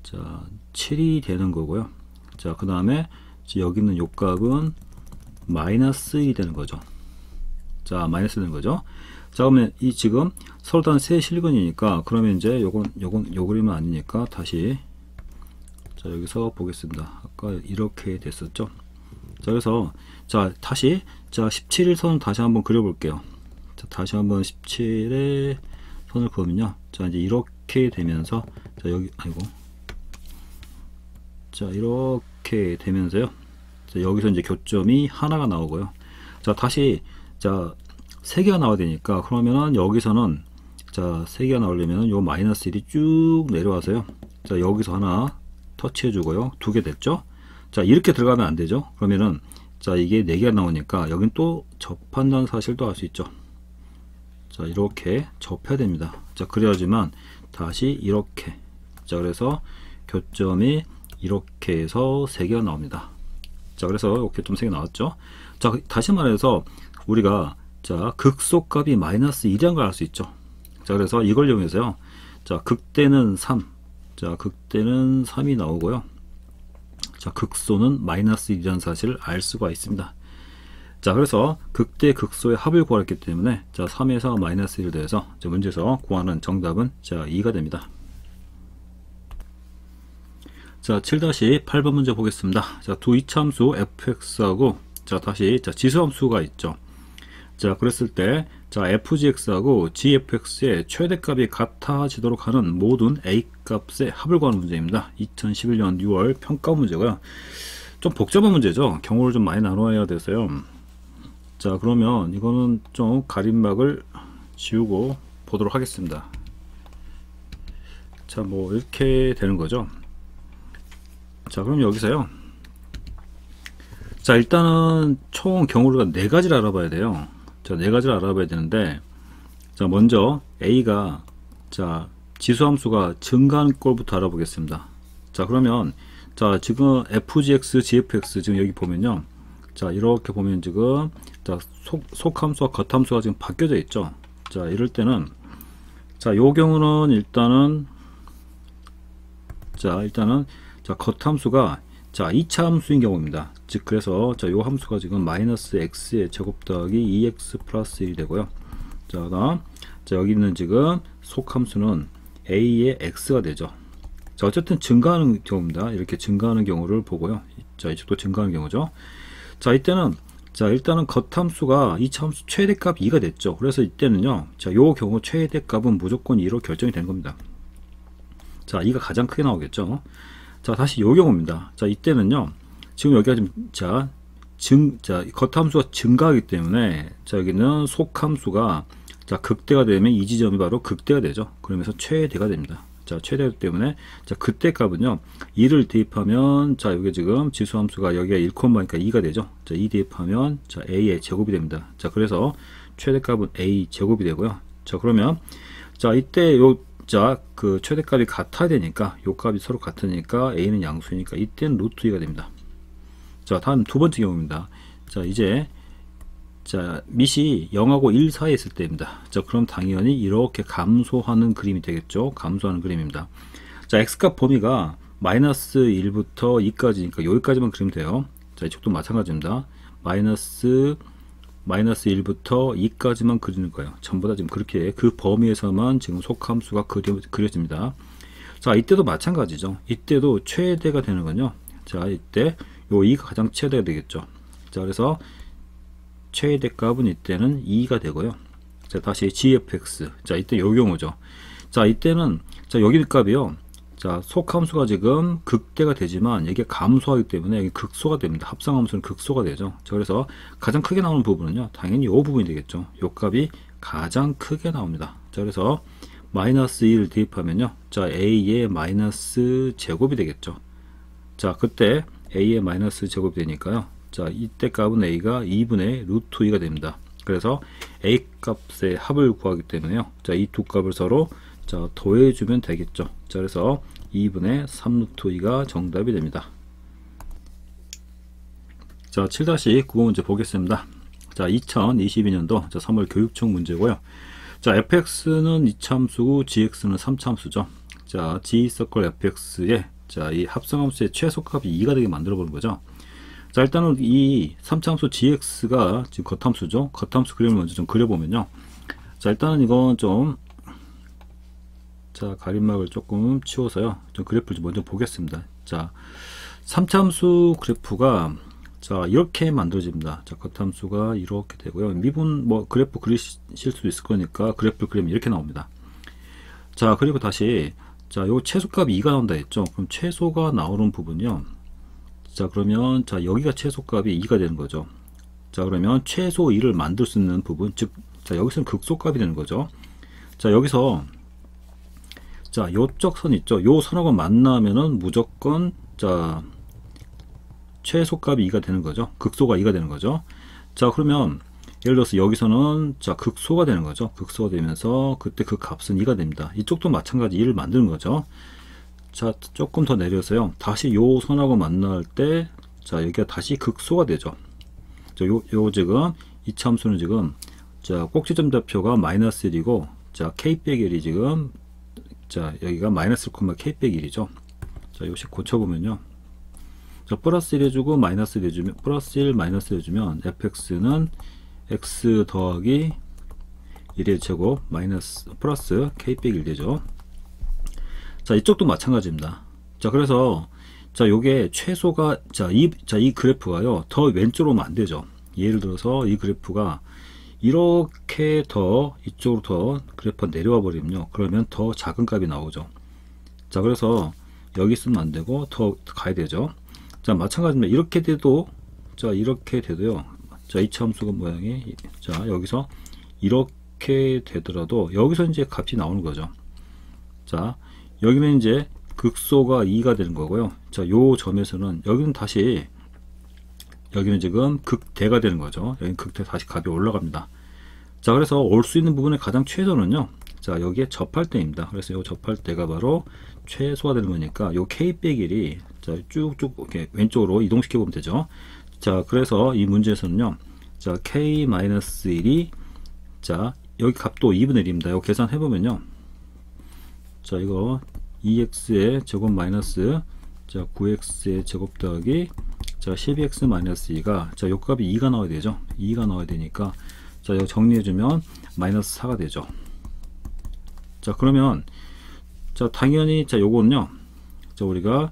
자 7이 되는 거고요. 자, 그 다음에 여기는 요 값은 마이너스 1이 되는 거죠. 자, 마이너스 되는 거죠. 자, 그러면 이 지금 서로 다른 세 실근이니까 그러면 이제 요건 요 그림은 아니니까 다시 자 여기서 보겠습니다. 아까 이렇게 됐었죠. 자, 그래서 자 다시 자 17선 다시 한번 그려볼게요. 자, 다시 한번 17의 선을 그으면요 자 이제 이렇게 되면서 자 여기 아이고 자 이렇게 되면서요 자, 여기서 이제 교점이 하나가 나오고요. 자, 다시 자 3개가 나와야 되니까 그러면은 여기서는 자 3개가 나오려면 요 마이너스 1이 쭉 내려와서요 자 여기서 하나 터치해 주고요 2개 됐죠. 자, 이렇게 들어가면 안 되죠. 그러면은 자 이게 4개가 나오니까 여긴 또 접한다는 사실도 알 수 있죠. 자, 이렇게 접해야 됩니다. 자, 그래야지만 다시 이렇게 자 그래서 교점이 이렇게 해서 3개가 나옵니다. 자, 그래서 이렇게 좀 3개 나왔죠. 자, 다시 말해서 우리가 자 극소값이 마이너스 1이라는 걸 알 수 있죠. 자, 그래서 이걸 이용해서요 자 극대는 3 자 극대는 3이 나오고요 자 극소는 마이너스 1이라는 사실을 알 수가 있습니다. 자, 그래서 극대 극소의 합을 구하였기 때문에 자 3에서 마이너스 1을 더해서 문제에서 구하는 정답은 자 2가 됩니다. 자, 7-8번 문제 보겠습니다. 자, 두 이차함수 fx하고 자 다시 자 지수함수가 있죠. 자, 그랬을 때 자 fgx하고 gfx의 최대값이 같아지도록 하는 모든 a 값의 합을 구하는 문제입니다. 2011년 6월 평가 문제고요. 좀 복잡한 문제죠. 경우를 좀 많이 나눠야 돼서요. 자, 그러면 이거는 좀 가림막을 지우고 보도록 하겠습니다. 자, 뭐 이렇게 되는 거죠. 자, 그럼 여기서요. 자, 일단은 총 경우를 4가지를 알아봐야 돼요. 자, 4가지를 알아봐야 되는데, 자, 먼저 A가, 자, 지수함수가 증가하는 꼴부터 알아보겠습니다. 자, 그러면, 자, 지금 fgx, gfx, 지금 여기 보면요. 자, 이렇게 보면 지금, 자, 속함수와 겉함수가 지금 바뀌어져 있죠. 자, 이럴 때는, 자, 요 경우는 일단은, 자, 겉함수가, 자, 2차 함수인 경우입니다. 즉, 그래서, 자, 요 함수가 지금 마이너스 x의 제곱 더하기 2x 플러스 1이 되고요. 자, 그다음, 자, 여기 있는 지금 속함수는 a의 x가 되죠. 자, 어쨌든 증가하는 경우입니다. 이렇게 증가하는 경우를 보고요. 자, 이쪽도 증가하는 경우죠. 자, 이때는, 자, 일단은 겉함수가 2차 함수 최대값 2가 됐죠. 그래서 이때는요, 자, 요 경우 최대값은 무조건 2로 결정이 되는 겁니다. 자, 2가 가장 크게 나오겠죠. 자, 다시 요 경우입니다. 자, 이때는요, 지금 여기가 지금, 자, 겉함수가 증가하기 때문에, 자, 여기는 속함수가, 자, 극대가 되면 이 지점이 바로 극대가 되죠. 그러면서 최대가 됩니다. 자, 최대 때문에, 자, 그때 값은요, 2를 대입하면, 자, 여기 지금 지수함수가 여기가 1,2니까 2가 되죠. 자, 2 대입하면, 자, a의 제곱이 됩니다. 자, 그래서 최대값은 a 제곱이 되고요. 자, 그러면, 자, 이때 요, 자, 그 최대값이 같아야 되니까, 요 값이 서로 같으니까 a는 양수니까 이때는 루트 2가 됩니다. 자, 다음 두 번째 경우입니다. 자, 이제, 자, 밑이 0하고 1 사이에 있을 때입니다. 자, 그럼 당연히 이렇게 감소하는 그림이 되겠죠. 감소하는 그림입니다. 자, x값 범위가 마이너스 1부터 2까지니까 여기까지만 그리면 돼요. 자, 이쪽도 마찬가지입니다. 마이너스 1부터 2까지만 그리는 거예요. 전부 다 지금 그렇게 그 범위에서만 지금 속함수가 그려집니다. 자, 이때도 마찬가지죠. 이때도 최대가 되는 건요. 자, 이때 요 2가 가장 최대가 되겠죠. 자, 그래서 최대값은 이때는 2가 되고요. 자, 다시 gfx. 자, 이때 요 경우죠. 자, 이때는, 자, 여기 값이요. 자, 속함수가 지금 극대가 되지만 이게 감소하기 때문에 여기 극소가 됩니다. 합성함수는 극소가 되죠. 자, 그래서 가장 크게 나오는 부분은요, 당연히 이 부분이 되겠죠. 요 값이 가장 크게 나옵니다. 자, 그래서 마이너스 2를 대입하면요, 자, a의 마이너스 제곱이 되겠죠. 자, 그때 a의 마이너스 제곱이 되니까요. 자, 이때 값은 a가 2분의 루트 2가 됩니다. 그래서 a 값의 합을 구하기 때문에요. 자, 이 두 값을 서로, 자, 더해주면 되겠죠. 자, 그래서 2분의 3 루트 2가 정답이 됩니다. 자, 7-9번 문제 보겠습니다. 자, 2022년도 자, 3월 교육청 문제고요. 자, fx는 2차 함수고 gx는 3차 함수죠. 자, g 서클 fx의, 자, 이 합성함수의 최소값이 2가 되게 만들어 보는 거죠. 자, 일단은 이 3차 함수 gx가 지금 겉함수죠. 겉함수 그림을 먼저 좀 그려보면요. 자, 일단은 이건 좀, 자, 가림막을 조금 치워서요. 좀 그래프를 먼저 보겠습니다. 자, 3차 함수 그래프가, 자, 이렇게 만들어집니다. 자, 겉함수가 이렇게 되고요. 미분 뭐 그래프 그리실 수도 있을 거니까 그래프를 그리면 이렇게 나옵니다. 자, 그리고 다시, 자, 요 최소값이 2가 나온다 했죠. 그럼 최소가 나오는 부분이요. 자, 그러면, 자, 여기가 최소값이 2가 되는 거죠. 자, 그러면 최소 2를 만들 수 있는 부분, 즉, 자, 여기서는 극소값이 되는 거죠. 자, 여기서, 자, 요쪽 선 있죠. 요 선하고 만나면은 무조건, 자, 최소값이 2가 되는 거죠. 극소가 2가 되는 거죠. 자, 그러면, 예를 들어서 여기서는, 자, 극소가 되는 거죠. 극소가 되면서, 그때 그 값은 2가 됩니다. 이쪽도 마찬가지 2를 만드는 거죠. 자, 조금 더 내려서요. 다시 요 선하고 만날 때, 자, 여기가 다시 극소가 되죠. 자, 요 지금, 이 참수는 지금, 자, 꼭지점 좌표가 마이너스 1이고, 자, k 빼기 1이 지금, 자, 여기가 마이너스 1, k 빼기 1이죠. 자, 요식 고쳐보면요. 자, 플러스 1 해주고, 마이너스 1 해주면, 플러스 1, 마이너스 1 해주면, fx는 x 더하기 1의 제곱, 마이너스, 플러스 k 빼기 1 되죠. 자, 이쪽도 마찬가지입니다. 자, 그래서, 자, 요게 최소가, 자, 이 그래프가요, 더 왼쪽으로 오면 안 되죠. 예를 들어서 이 그래프가 이렇게 더, 이쪽으로 더 그래프가 내려와 버리면요. 그러면 더 작은 값이 나오죠. 자, 그래서 여기 쓰면 안 되고, 더 가야 되죠. 자, 마찬가지입니다. 이렇게 돼도, 자, 이렇게 돼도요. 자, 이 함수가 모양이, 자, 여기서 이렇게 되더라도, 여기서 이제 값이 나오는 거죠. 자, 여기는 이제 극소가 2가 되는 거고요. 자, 요 점에서는 여기는 다시 여기는 지금 극대가 되는 거죠. 여기는 극대 다시 값이 올라갑니다. 자, 그래서 올 수 있는 부분의 가장 최소는요. 자, 여기에 접할 때입니다. 그래서 요 접할 때가 바로 최소가 되는 거니까 요 k 빼기 1이 자, 쭉쭉 이렇게 왼쪽으로 이동시켜 보면 되죠. 자, 그래서 이 문제에서는요. 자, k-1이 자, 여기 값도 2분의 1입니다. 이거 계산해 보면요. 자, 이거 2x의 제곱 마이너스 자, 9x의 제곱 더하기 자, 12x 마이너스 2가 자, 요 값이 2가 나와야 되죠. 2가 나와야 되니까 자, 이거 정리해 주면 마이너스 4가 되죠. 자, 그러면 자, 당연히 자, 요거는요. 자, 우리가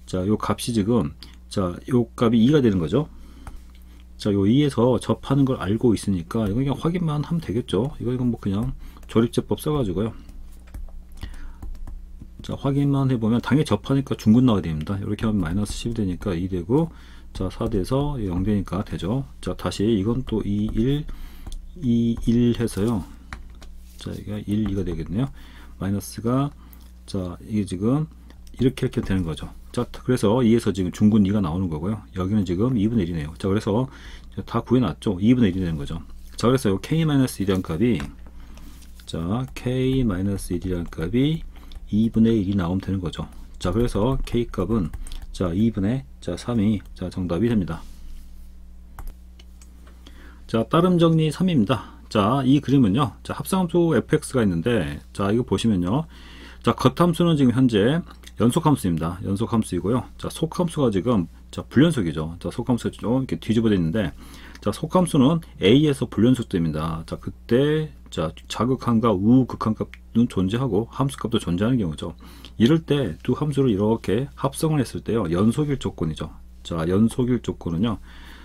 자, 요 값이 지금 자, 요 값이 2가 되는 거죠. 자, 요 2에서 접하는 걸 알고 있으니까 이거 그냥 확인만 하면 되겠죠. 이건 뭐 그냥 조립제법 써가지고요. 자, 확인만 해보면 당연히 접하니까 중근 나와야 됩니다. 이렇게 하면 마이너스 10이 되니까 2 되고 자, 4 돼서 0 되니까 되죠. 자, 다시 이건 또 2, 1, 2, 1 해서요. 자, 이게 1, 2가 되겠네요. 마이너스가 자, 이게 지금 이렇게 되는 거죠. 자, 그래서 2에서 지금 중근 2가 나오는 거고요. 여기는 지금 2분의 1이네요. 자, 그래서 다 구해놨죠. 2분의 1이 되는 거죠. 자, 그래서 요 k-1이라는 값이 자, k-1이라는 값이 2분의 1이 나오면 되는 거죠. 자, 그래서 k 값은 자, 2분의 자, 3이 자, 정답이 됩니다. 자, 따름 정리 3입니다. 자, 이 그림은요. 자, 합성함수 fx가 있는데 자, 이거 보시면요. 자, 겉함수는 지금 현재 연속함수입니다. 연속함수이고요. 자, 속함수가 지금 자, 불연속이죠. 자, 속함수가 좀 이렇게 뒤집어져 있는데 자, 속함수는 a에서 불연속됩니다. 자, 그때 자, 자극함과 우극함값은 존재하고 함수값도 존재하는 경우죠. 이럴 때 두 함수를 이렇게 합성을 했을 때요. 연속일 조건이죠. 자, 연속일 조건은요.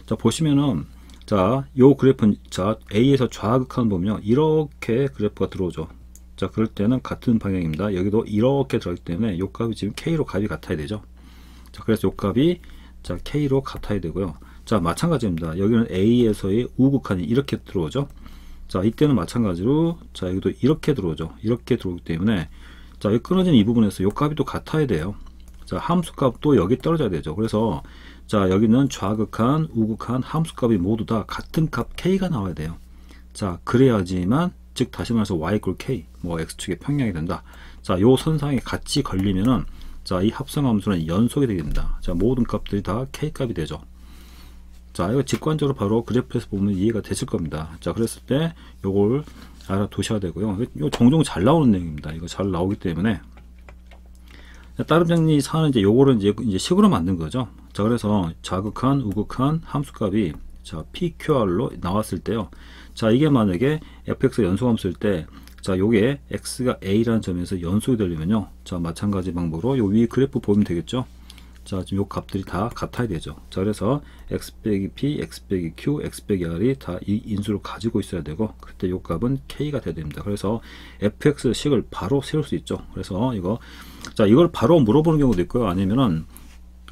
자, 보시면은 자, 요 그래프는 자, a에서 좌극함 보면요. 이렇게 그래프가 들어오죠. 자, 그럴 때는 같은 방향입니다. 여기도 이렇게 들어가기 때문에 요 값이 지금 k로 값이 같아야 되죠. 자, 그래서 요 값이 자, k로 같아야 되고요. 자, 마찬가지입니다. 여기는 a에서의 우극한이 이렇게 들어오죠. 자, 이때는 마찬가지로 자, 여기도 이렇게 들어오죠. 이렇게 들어오기 때문에 자, 여기 끊어진 이 부분에서 요 값이 또 같아야 돼요. 자, 함수 값도 여기 떨어져야 되죠. 그래서 자, 여기는 좌극한, 우극한 함수 값이 모두 다 같은 값 k가 나와야 돼요. 자, 그래야지만 즉 다시 말해서 y = k 뭐 x축의 평양이 된다. 자, 요 선상에 같이 걸리면은 자, 이 합성함수는 연속이 되게 된다. 자, 모든 값들이 다 k 값이 되죠. 자, 이거 직관적으로 바로 그래프에서 보면 이해가 되실 겁니다. 자, 그랬을 때 요걸 알아두셔야 되고요. 이거 종종 잘 나오는 내용입니다. 이거 잘 나오기 때문에 따름 정리 사는 이제 요거를 이제 식으로 만든 거죠. 자, 그래서 자극한, 우극한 함수값이 자, PQR로 나왔을 때요. 자, 이게 만약에 fx 연속함수일 때 자, 요게 x가 a라는 점에서 연속이 되려면요. 자, 마찬가지 방법으로 요 위 그래프 보면 되겠죠. 자, 지금 요 값들이 다 같아야 되죠. 자, 그래서 x 빼기 p, x 빼기 q, x 빼기 r이 다 이 인수를 가지고 있어야 되고 그때 요 값은 k가 돼야 됩니다. 그래서 fx 식을 바로 세울 수 있죠. 그래서 이거 자, 이걸 바로 물어보는 경우도 있고요. 아니면은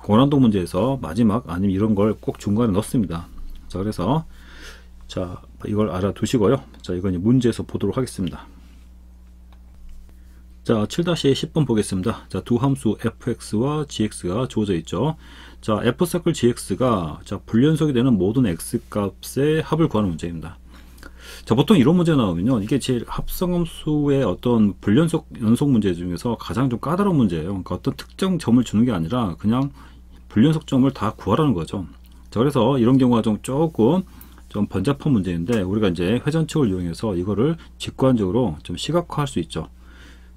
고난도 문제에서 마지막 아니면 이런 걸 꼭 중간에 넣습니다. 자, 그래서 자, 이걸 알아두시고요. 자, 이건 문제에서 보도록 하겠습니다. 자, 7-10번 보겠습니다. 자, 두 함수 fx와 gx가 주어져 있죠. 자, f서클 gx가 자, 불연속이 되는 모든 x 값의 합을 구하는 문제입니다. 자, 보통 이런 문제 나오면요. 이게 제일 합성함수의 어떤 불연속 연속 문제 중에서 가장 좀 까다로운 문제예요. 그러니까 어떤 특정 점을 주는 게 아니라 그냥 불연속 점을 다 구하라는 거죠. 자, 그래서 이런 경우가 조금 좀 번잡한 문제인데 우리가 이제 회전칙을 이용해서 이거를 직관적으로 좀 시각화할 수 있죠.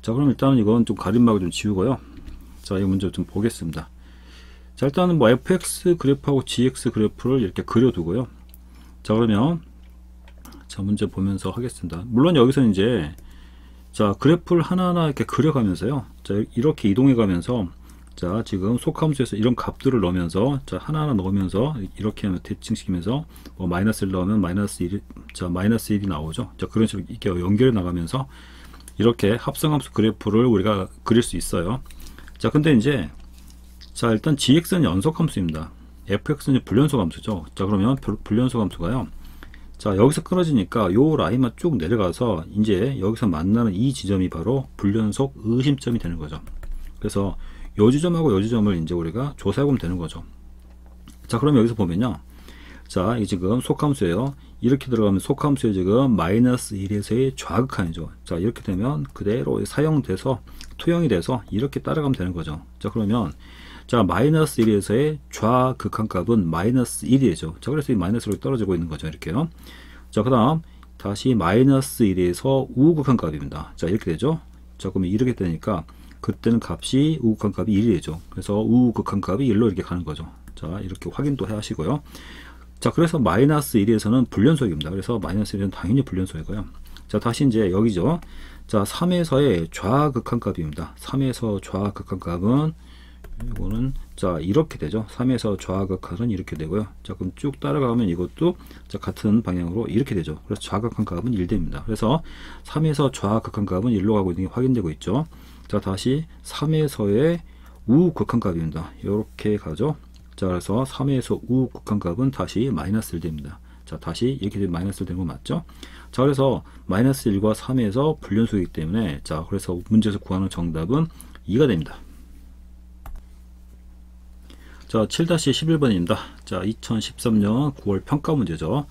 자, 그럼 일단은 이건 좀 가림막을 좀 지우고요. 자, 이 문제 좀 보겠습니다. 자, 일단은 뭐 fx 그래프하고 gx 그래프를 이렇게 그려두고요. 자, 그러면 자, 문제 보면서 하겠습니다. 물론 여기서 이제 자, 그래프를 하나하나 이렇게 그려가면서요. 자, 이렇게 이동해 가면서 자, 지금 속함수에서 이런 값들을 넣으면서 자, 하나하나 넣으면서 이렇게 하면 대칭시키면서 뭐 마이너스를 넣으면 마이너스 1이 자, 마이너스 1이 나오죠. 자, 그런 식으로 이렇게 연결해 나가면서 이렇게 합성함수 그래프를 우리가 그릴 수 있어요. 자, 근데 이제 자, 일단 gx는 연속함수입니다. fx는 불연속함수죠. 자, 그러면 불연속함수가요. 자, 여기서 끊어지니까 요 라인만 쭉 내려가서 이제 여기서 만나는 이 지점이 바로 불연속 의심점이 되는 거죠. 그래서 요 지점하고 요 지점을 이제 우리가 조사해보면 되는 거죠. 자, 그럼 여기서 보면요. 자, 이 지금 속함수예요. 이렇게 들어가면 속함수에 지금 마이너스 1에서의 좌극한이죠. 자, 이렇게 되면 그대로 사용돼서 투영이 돼서 이렇게 따라가면 되는 거죠. 자, 그러면 자, 마이너스 1에서의 좌극한 값은 마이너스 1이죠. 자, 그래서 이 마이너스로 떨어지고 있는 거죠. 이렇게요. 자, 그 다음 다시 마이너스 1에서 우극한 값입니다. 자, 이렇게 되죠. 자, 그러면 이렇게 되니까 그때는 값이 우극한 값이 1이 되죠. 그래서 우극한 값이 1로 이렇게 가는 거죠. 자, 이렇게 확인도 해 하시고요. 자, 그래서 마이너스 1에서는 불연속입니다. 그래서 마이너스 1은 당연히 불연속이고요. 자, 다시 이제 여기죠. 자, 3에서의 좌극한 값입니다. 3에서 좌극한 값은 이거는 자, 이렇게 되죠. 3에서 좌극한은 이렇게 되고요. 자, 그럼 쭉 따라가면 이것도 자, 같은 방향으로 이렇게 되죠. 그래서 좌극한 값은 1 됩니다. 그래서 3에서 좌극한 값은 1로 가고 있는 게 확인되고 있죠. 자, 다시 3에서의 우극한 값입니다. 이렇게 가죠. 자, 그래서 3에서 우극한 값은 다시 마이너스 1 됩니다. 자, 다시 이렇게 되면 마이너스 1 되는 거 맞죠? 자, 그래서 마이너스 1과 3에서 불연속이기 때문에 자, 그래서 문제에서 구하는 정답은 2가 됩니다. 자, 7-11번입니다. 자, 2013년 9월 평가 문제죠.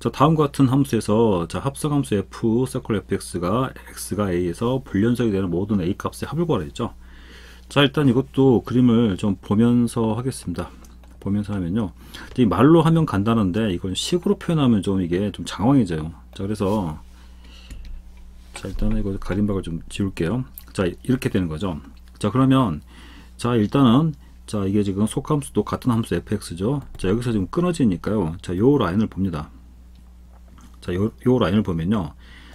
자, 다음과 같은 함수에서 자, 합성함수 f, 서클 fx가 x가 a에서 불연속이 되는 모든 a 값의 합을 구하라 했죠. 자, 일단 이것도 그림을 좀 보면서 하겠습니다. 보면서 하면요. 이 말로 하면 간단한데 이건 식으로 표현하면 좀 이게 좀 장황해져요. 자, 그래서 자, 일단은 이거 가림박을 좀 지울게요. 자, 이렇게 되는 거죠. 자, 그러면 자, 일단은 자, 이게 지금 속함수도 같은 함수 fx죠. 자, 여기서 지금 끊어지니까요. 자, 요 라인을 봅니다. 자, 요 라인을 보면요.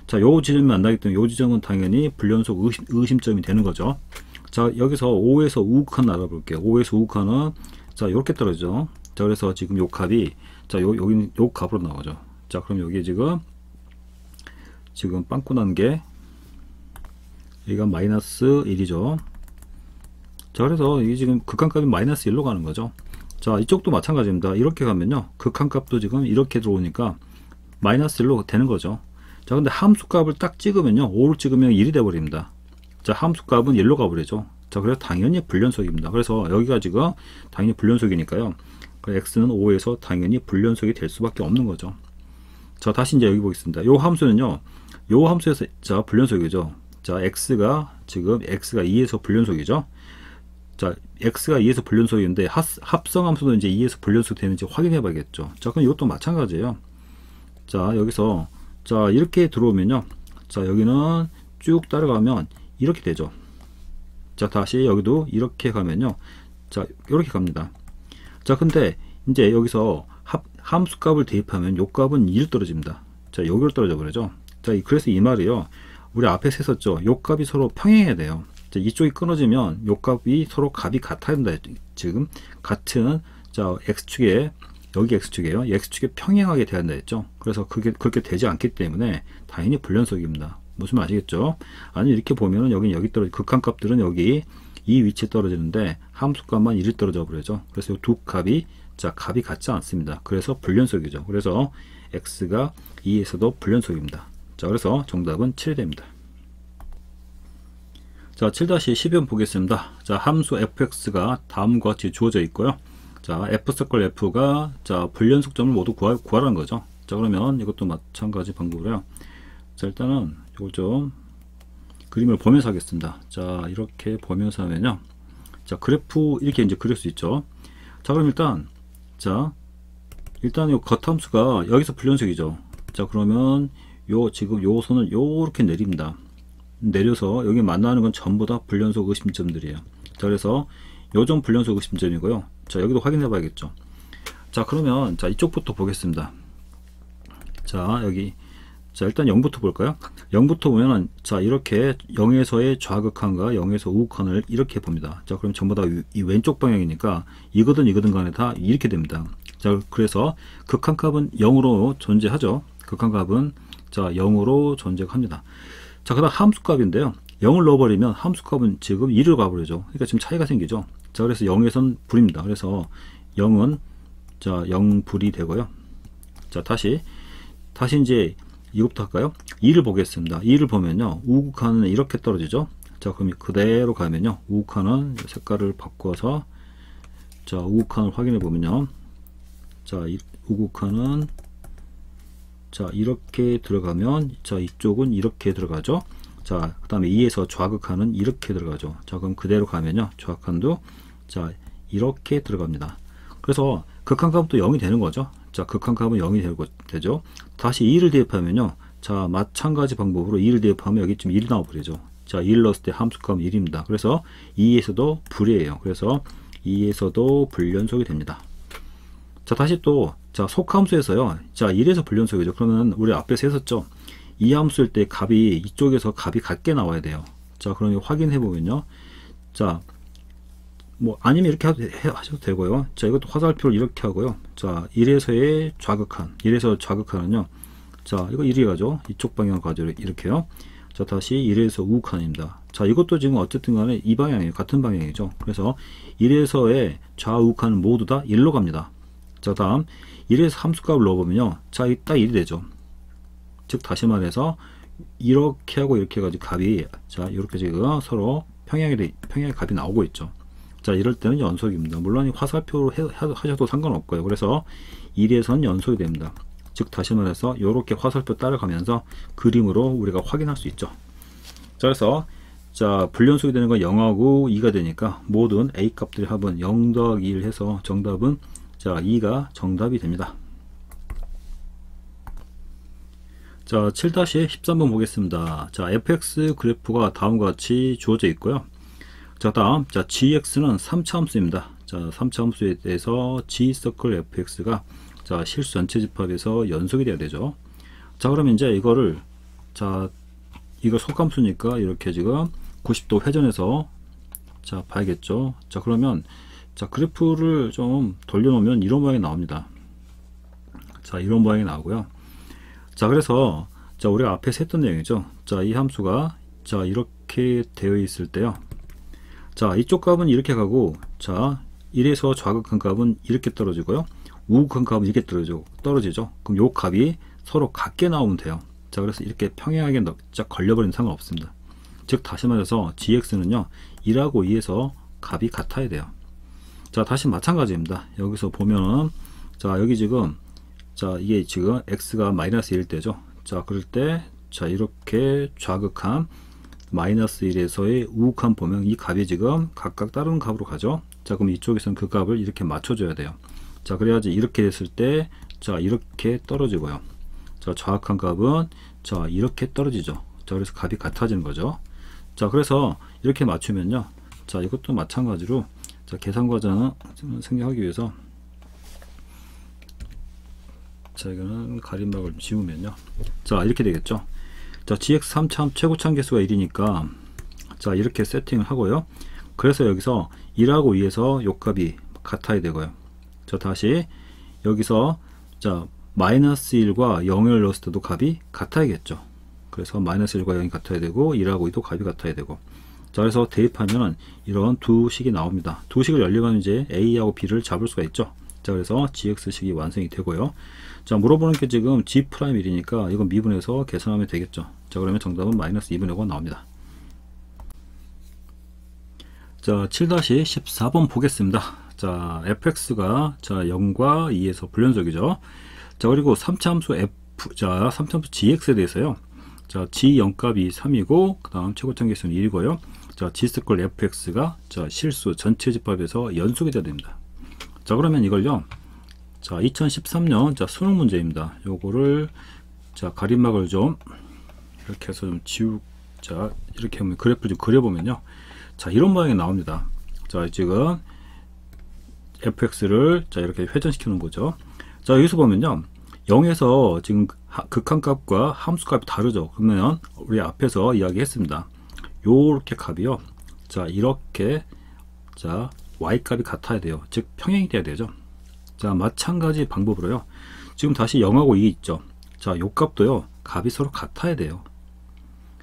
자, 요 지점이 만나기 때문에 요 지점은 당연히 불연속 의심점이 되는 거죠. 자, 여기서 5에서 우극한 알아볼게요. 5에서 우극한은 자, 이렇게 떨어지죠. 자, 그래서 지금 요 값이 자, 여기 요 값으로 나오죠. 자, 그럼 여기 지금 빵꾸 난 게 여기가 마이너스 1이죠. 자, 그래서 이게 지금 극한값이 마이너스 1로 가는 거죠. 자, 이쪽도 마찬가지입니다. 이렇게 가면요. 극한값도 지금 이렇게 들어오니까 마이너스 1로 되는 거죠. 자, 근데 함수값을 딱 찍으면요. 5를 찍으면 1이 돼버립니다. 자, 함수값은 1로 가버리죠. 자, 그래서 당연히 불연속입니다. 그래서 여기가 지금 당연히 불연속이니까요. x는 5에서 당연히 불연속이 될 수밖에 없는 거죠. 자, 다시 이제 여기 보겠습니다. 요 함수는요. 요 함수에서 자, 불연속이죠. 자, x가 지금 x가 2에서 불연속이죠. 자, x가 2에서 불연속인데 합성함수도 이제 2에서 불연속 되는지 확인해 봐야겠죠. 자, 그럼 이것도 마찬가지예요. 자, 여기서 자, 이렇게 들어오면요. 자, 여기는 쭉 따라가면 이렇게 되죠. 자, 다시 여기도 이렇게 가면요. 자, 이렇게 갑니다. 자, 근데 이제 여기서 함수값을 대입하면 요 값은 2로 떨어집니다. 자, 여기로 떨어져 버리죠. 자, 그래서 이 말이요. 우리 앞에서 했었죠. 요 값이 서로 평행해야 돼요. 자, 이쪽이 끊어지면 요 값이 서로 값이 같아야 된다. 지금 같은 자, x축에 여기 x축이에요. x축에 평행하게 돼야 된다 했죠. 그래서 그렇게 되지 않기 때문에 당연히 불연속입니다. 무슨 말 아시겠죠? 아니, 이렇게 보면은 여기 떨어지 극한값들은 여기 이 위치에 떨어지는데 함수값만 1이 떨어져 버리죠. 그래서 이 두 값이 자, 값이 같지 않습니다. 그래서 불연속이죠. 그래서 x가 2에서도 불연속입니다. 자, 그래서 정답은 7이 됩니다. 자, 7-12번 보겠습니다. 자, 함수 fx가 다음과 같이 주어져 있고요. 자, f서클 f가 자, 불연속점을 모두 구하라는 거죠. 자, 그러면 이것도 마찬가지 방법으로요. 자, 일단은 이걸 좀 그림을 보면서 하겠습니다. 자, 이렇게 보면서 하면요. 자, 그래프 이렇게 이제 그릴 수 있죠. 자, 그럼 일단 이 겉함수가 여기서 불연속이죠. 자, 그러면 지금 요 선을 요렇게 내립니다. 내려서 여기 만나는 건 전부 다 불연속 의심점들이에요. 자, 그래서 요점 불연속 의심점이고요. 자, 여기도 확인해 봐야겠죠. 자, 그러면 자, 이쪽부터 보겠습니다. 자, 여기 자, 일단 0부터 볼까요? 0부터 보면은 자, 이렇게 0에서의 좌극한과 0에서 우극한을 이렇게 봅니다. 자, 그럼 전부 다 이 왼쪽 방향이니까 이거든 간에 다 이렇게 됩니다. 자, 그래서 극한값은 0으로 존재하죠. 극한값은 자, 0으로 존재합니다. 자, 그다음 함수값인데요. 0을 넣어버리면 함수값은 지금 2로 가버리죠. 그러니까 지금 차이가 생기죠. 자, 그래서 0에선 불입니다. 그래서 0은 자, 0불이 되고요. 자, 다시 다시 이제 이것부터 할까요? 2를 보겠습니다. 2를 보면요, 우극한은 이렇게 떨어지죠. 자, 그럼 그대로 가면요, 우극한은 색깔을 바꿔서, 자, 우극한을 확인해 보면요, 자, 우극한은, 자, 이렇게 들어가면, 자, 이쪽은 이렇게 들어가죠. 자, 그 다음에 2에서 좌극한은 이렇게 들어가죠. 자, 그럼 그대로 가면요, 좌극한도, 자, 이렇게 들어갑니다. 그래서 극한값도 0이 되는 거죠. 자, 극한값은 0이 되죠. 다시 2를 대입하면요, 자, 마찬가지 방법으로 2를 대입하면 여기 지금 1이 나와버리죠. 자, 1 넣었을 때 함수값은 1입니다. 그래서 2에서도 불이에요. 그래서 2에서도 불연속이 됩니다. 자, 다시 또, 자, 속함수에서요, 자, 1에서 불연속이죠. 그러면 우리 앞에서 했었죠. 이 함수일 때 값이, 이쪽에서 값이 같게 나와야 돼요. 자, 그러면 확인해 보면요, 자, 뭐 아니면 이렇게 하셔도 되고요. 자, 이것도 화살표를 이렇게 하고요. 자, 1에서의 좌극한, 1에서 좌극한은요, 자, 이거 1이 가죠. 이쪽 방향으로 가죠. 이렇게요. 자, 다시 1에서 우극한입니다. 자, 이것도 지금 어쨌든 간에 이 방향이에요. 같은 방향이죠. 그래서 1에서의 좌우극한은 모두 다 1로 갑니다. 자, 다음 1에서 함수값을 넣어보면요, 자, 딱 1이 되죠. 즉 다시 말해서 이렇게 하고 이렇게 해가지고 값이, 자, 이렇게 지금 서로 평행의 값이 나오고 있죠. 자, 이럴 때는 연속입니다. 물론 화살표로 하셔도 상관없고요. 그래서 1에서는 연속이 됩니다. 즉 다시 말해서 이렇게 화살표 따라가면서 그림으로 우리가 확인할 수 있죠. 자, 그래서 자, 불연속이 되는 건 0하고 2가 되니까 모든 A 값들의 합은 0 더하기 1 해서 정답은, 자, 2가 정답이 됩니다. 자, 7-13번 보겠습니다. 자, fx 그래프가 다음과 같이 주어져 있고요. 자, 다음, 자, gx는 3차 함수입니다. 자, 3차 함수에 대해서 g서클 fx가, 자, 실수 전체 집합에서 연속이 돼야 되죠. 자, 그러면 이제 이거를, 자, 이거 속함수니까 이렇게 지금 90도 회전해서, 자, 봐야겠죠. 자, 그러면, 자, 그래프를 좀 돌려놓으면 이런 모양이 나옵니다. 자, 이런 모양이 나오고요. 자, 그래서, 자, 우리가 앞에서 했던 내용이죠. 자, 이 함수가, 자, 이렇게 되어 있을 때요. 자, 이쪽 값은 이렇게 가고, 자, 1에서 좌극한 값은 이렇게 떨어지고요. 우극한 값은 이렇게 떨어지죠. 그럼 요 값이 서로 같게 나오면 돼요. 자, 그래서 이렇게 평행하게 쫙 걸려버리는 상관없습니다. 즉, 다시 말해서 gx는요, 1하고 2에서 값이 같아야 돼요. 자, 다시 마찬가지입니다. 여기서 보면은, 자, 여기 지금, 자, 이게 지금 x가 마이너스 1일 때죠. 자, 그럴 때, 자, 이렇게 좌극한 마이너스 1에서의 우극한 보면 이 값이 지금 각각 다른 값으로 가죠. 자, 그럼 이쪽에서는 그 값을 이렇게 맞춰줘야 돼요. 자, 그래야지 이렇게 됐을 때, 자, 이렇게 떨어지고요. 자, 좌극한 값은, 자, 이렇게 떨어지죠. 자, 그래서 값이 같아지는 거죠. 자, 그래서 이렇게 맞추면요, 자, 이것도 마찬가지로, 자, 계산 과정을 생략하기 위해서, 자, 이거는 가림막을 지우면요, 자, 이렇게 되겠죠. 자, gx 3차 최고참 개수가 1이니까, 자, 이렇게 세팅을 하고요. 그래서 여기서 1하고 2에서 요 값이 같아야 되고요. 자, 다시 여기서, 자, 마이너스 1과 0을 넣었을 때도 값이 같아야겠죠. 그래서 마이너스 1과 0이 같아야 되고 1하고 2도 값이 같아야 되고, 자, 그래서 대입하면 이런 두 식이 나옵니다. 두 식을 열리면 이제 A하고 B를 잡을 수가 있죠. 자, 그래서 gx식이 완성이 되고요. 자, 물어보는 게 지금 g'1이니까 이건 미분해서 계산하면 되겠죠. 자, 그러면 정답은 마이너스 2분의 5가 나옵니다. 자, 7-14번 보겠습니다. 자, fx가, 자, 0과 2에서 불연속이죠. 자, 그리고 3차 함수 자, 3차 함수 gx에 대해서요. 자, g 0값이 3이고, 그 다음 최고점 개수는 1이고요. 자, g스컬 fx가, 자, 실수 전체 집합에서 연속이 돼야 됩니다. 자, 그러면 이걸요, 자, 2013년, 자, 수능 문제입니다. 요거를, 자, 가림막을 좀 이렇게 해서 좀 자, 이렇게 하면 그래프를 좀 그려보면요, 자, 이런 모양이 나옵니다. 자, 지금 fx를, 자, 이렇게 회전시켜 놓은 거죠. 자, 여기서 보면요, 0에서 지금 극한값과 함수값이 다르죠. 그러면 우리 앞에서 이야기했습니다. 요렇게 값이요, 자, 이렇게, 자, y값이 같아야 돼요. 즉 평행이 돼야 되죠. 자, 마찬가지 방법으로요, 지금 다시 0하고 2 있죠. 자, 요 값도요, 값이 서로 같아야 돼요.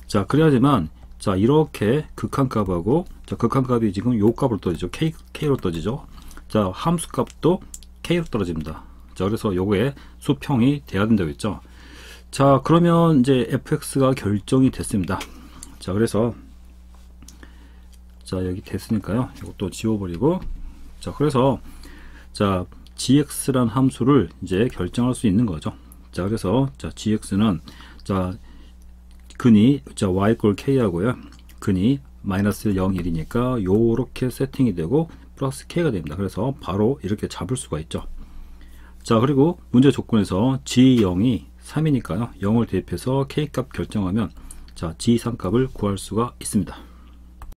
자, 그래야지만, 자, 이렇게 극한값하고, 자, 극한값이 지금 요 값으로 떨어지죠. K로 떨어지죠. 자, 함수값도 K로 떨어집니다. 자, 그래서 요게 수평이 돼야 된다고 했죠. 자, 그러면 이제 fx가 결정이 됐습니다. 자, 그래서 자, 여기 됐으니까요, 이것도 지워버리고, 자, 그래서 자, gx라는 함수를 이제 결정할 수 있는 거죠. 자, 그래서 자, gx는 자, 근이 자, y 꼴 k 하고요, 근이 마이너스 0, 1이니까 요렇게 세팅이 되고 플러스 k가 됩니다. 그래서 바로 이렇게 잡을 수가 있죠. 자, 그리고 문제 조건에서 g0이 3이니까요, 0을 대입해서 k 값 결정하면 자, g3 값을 구할 수가 있습니다.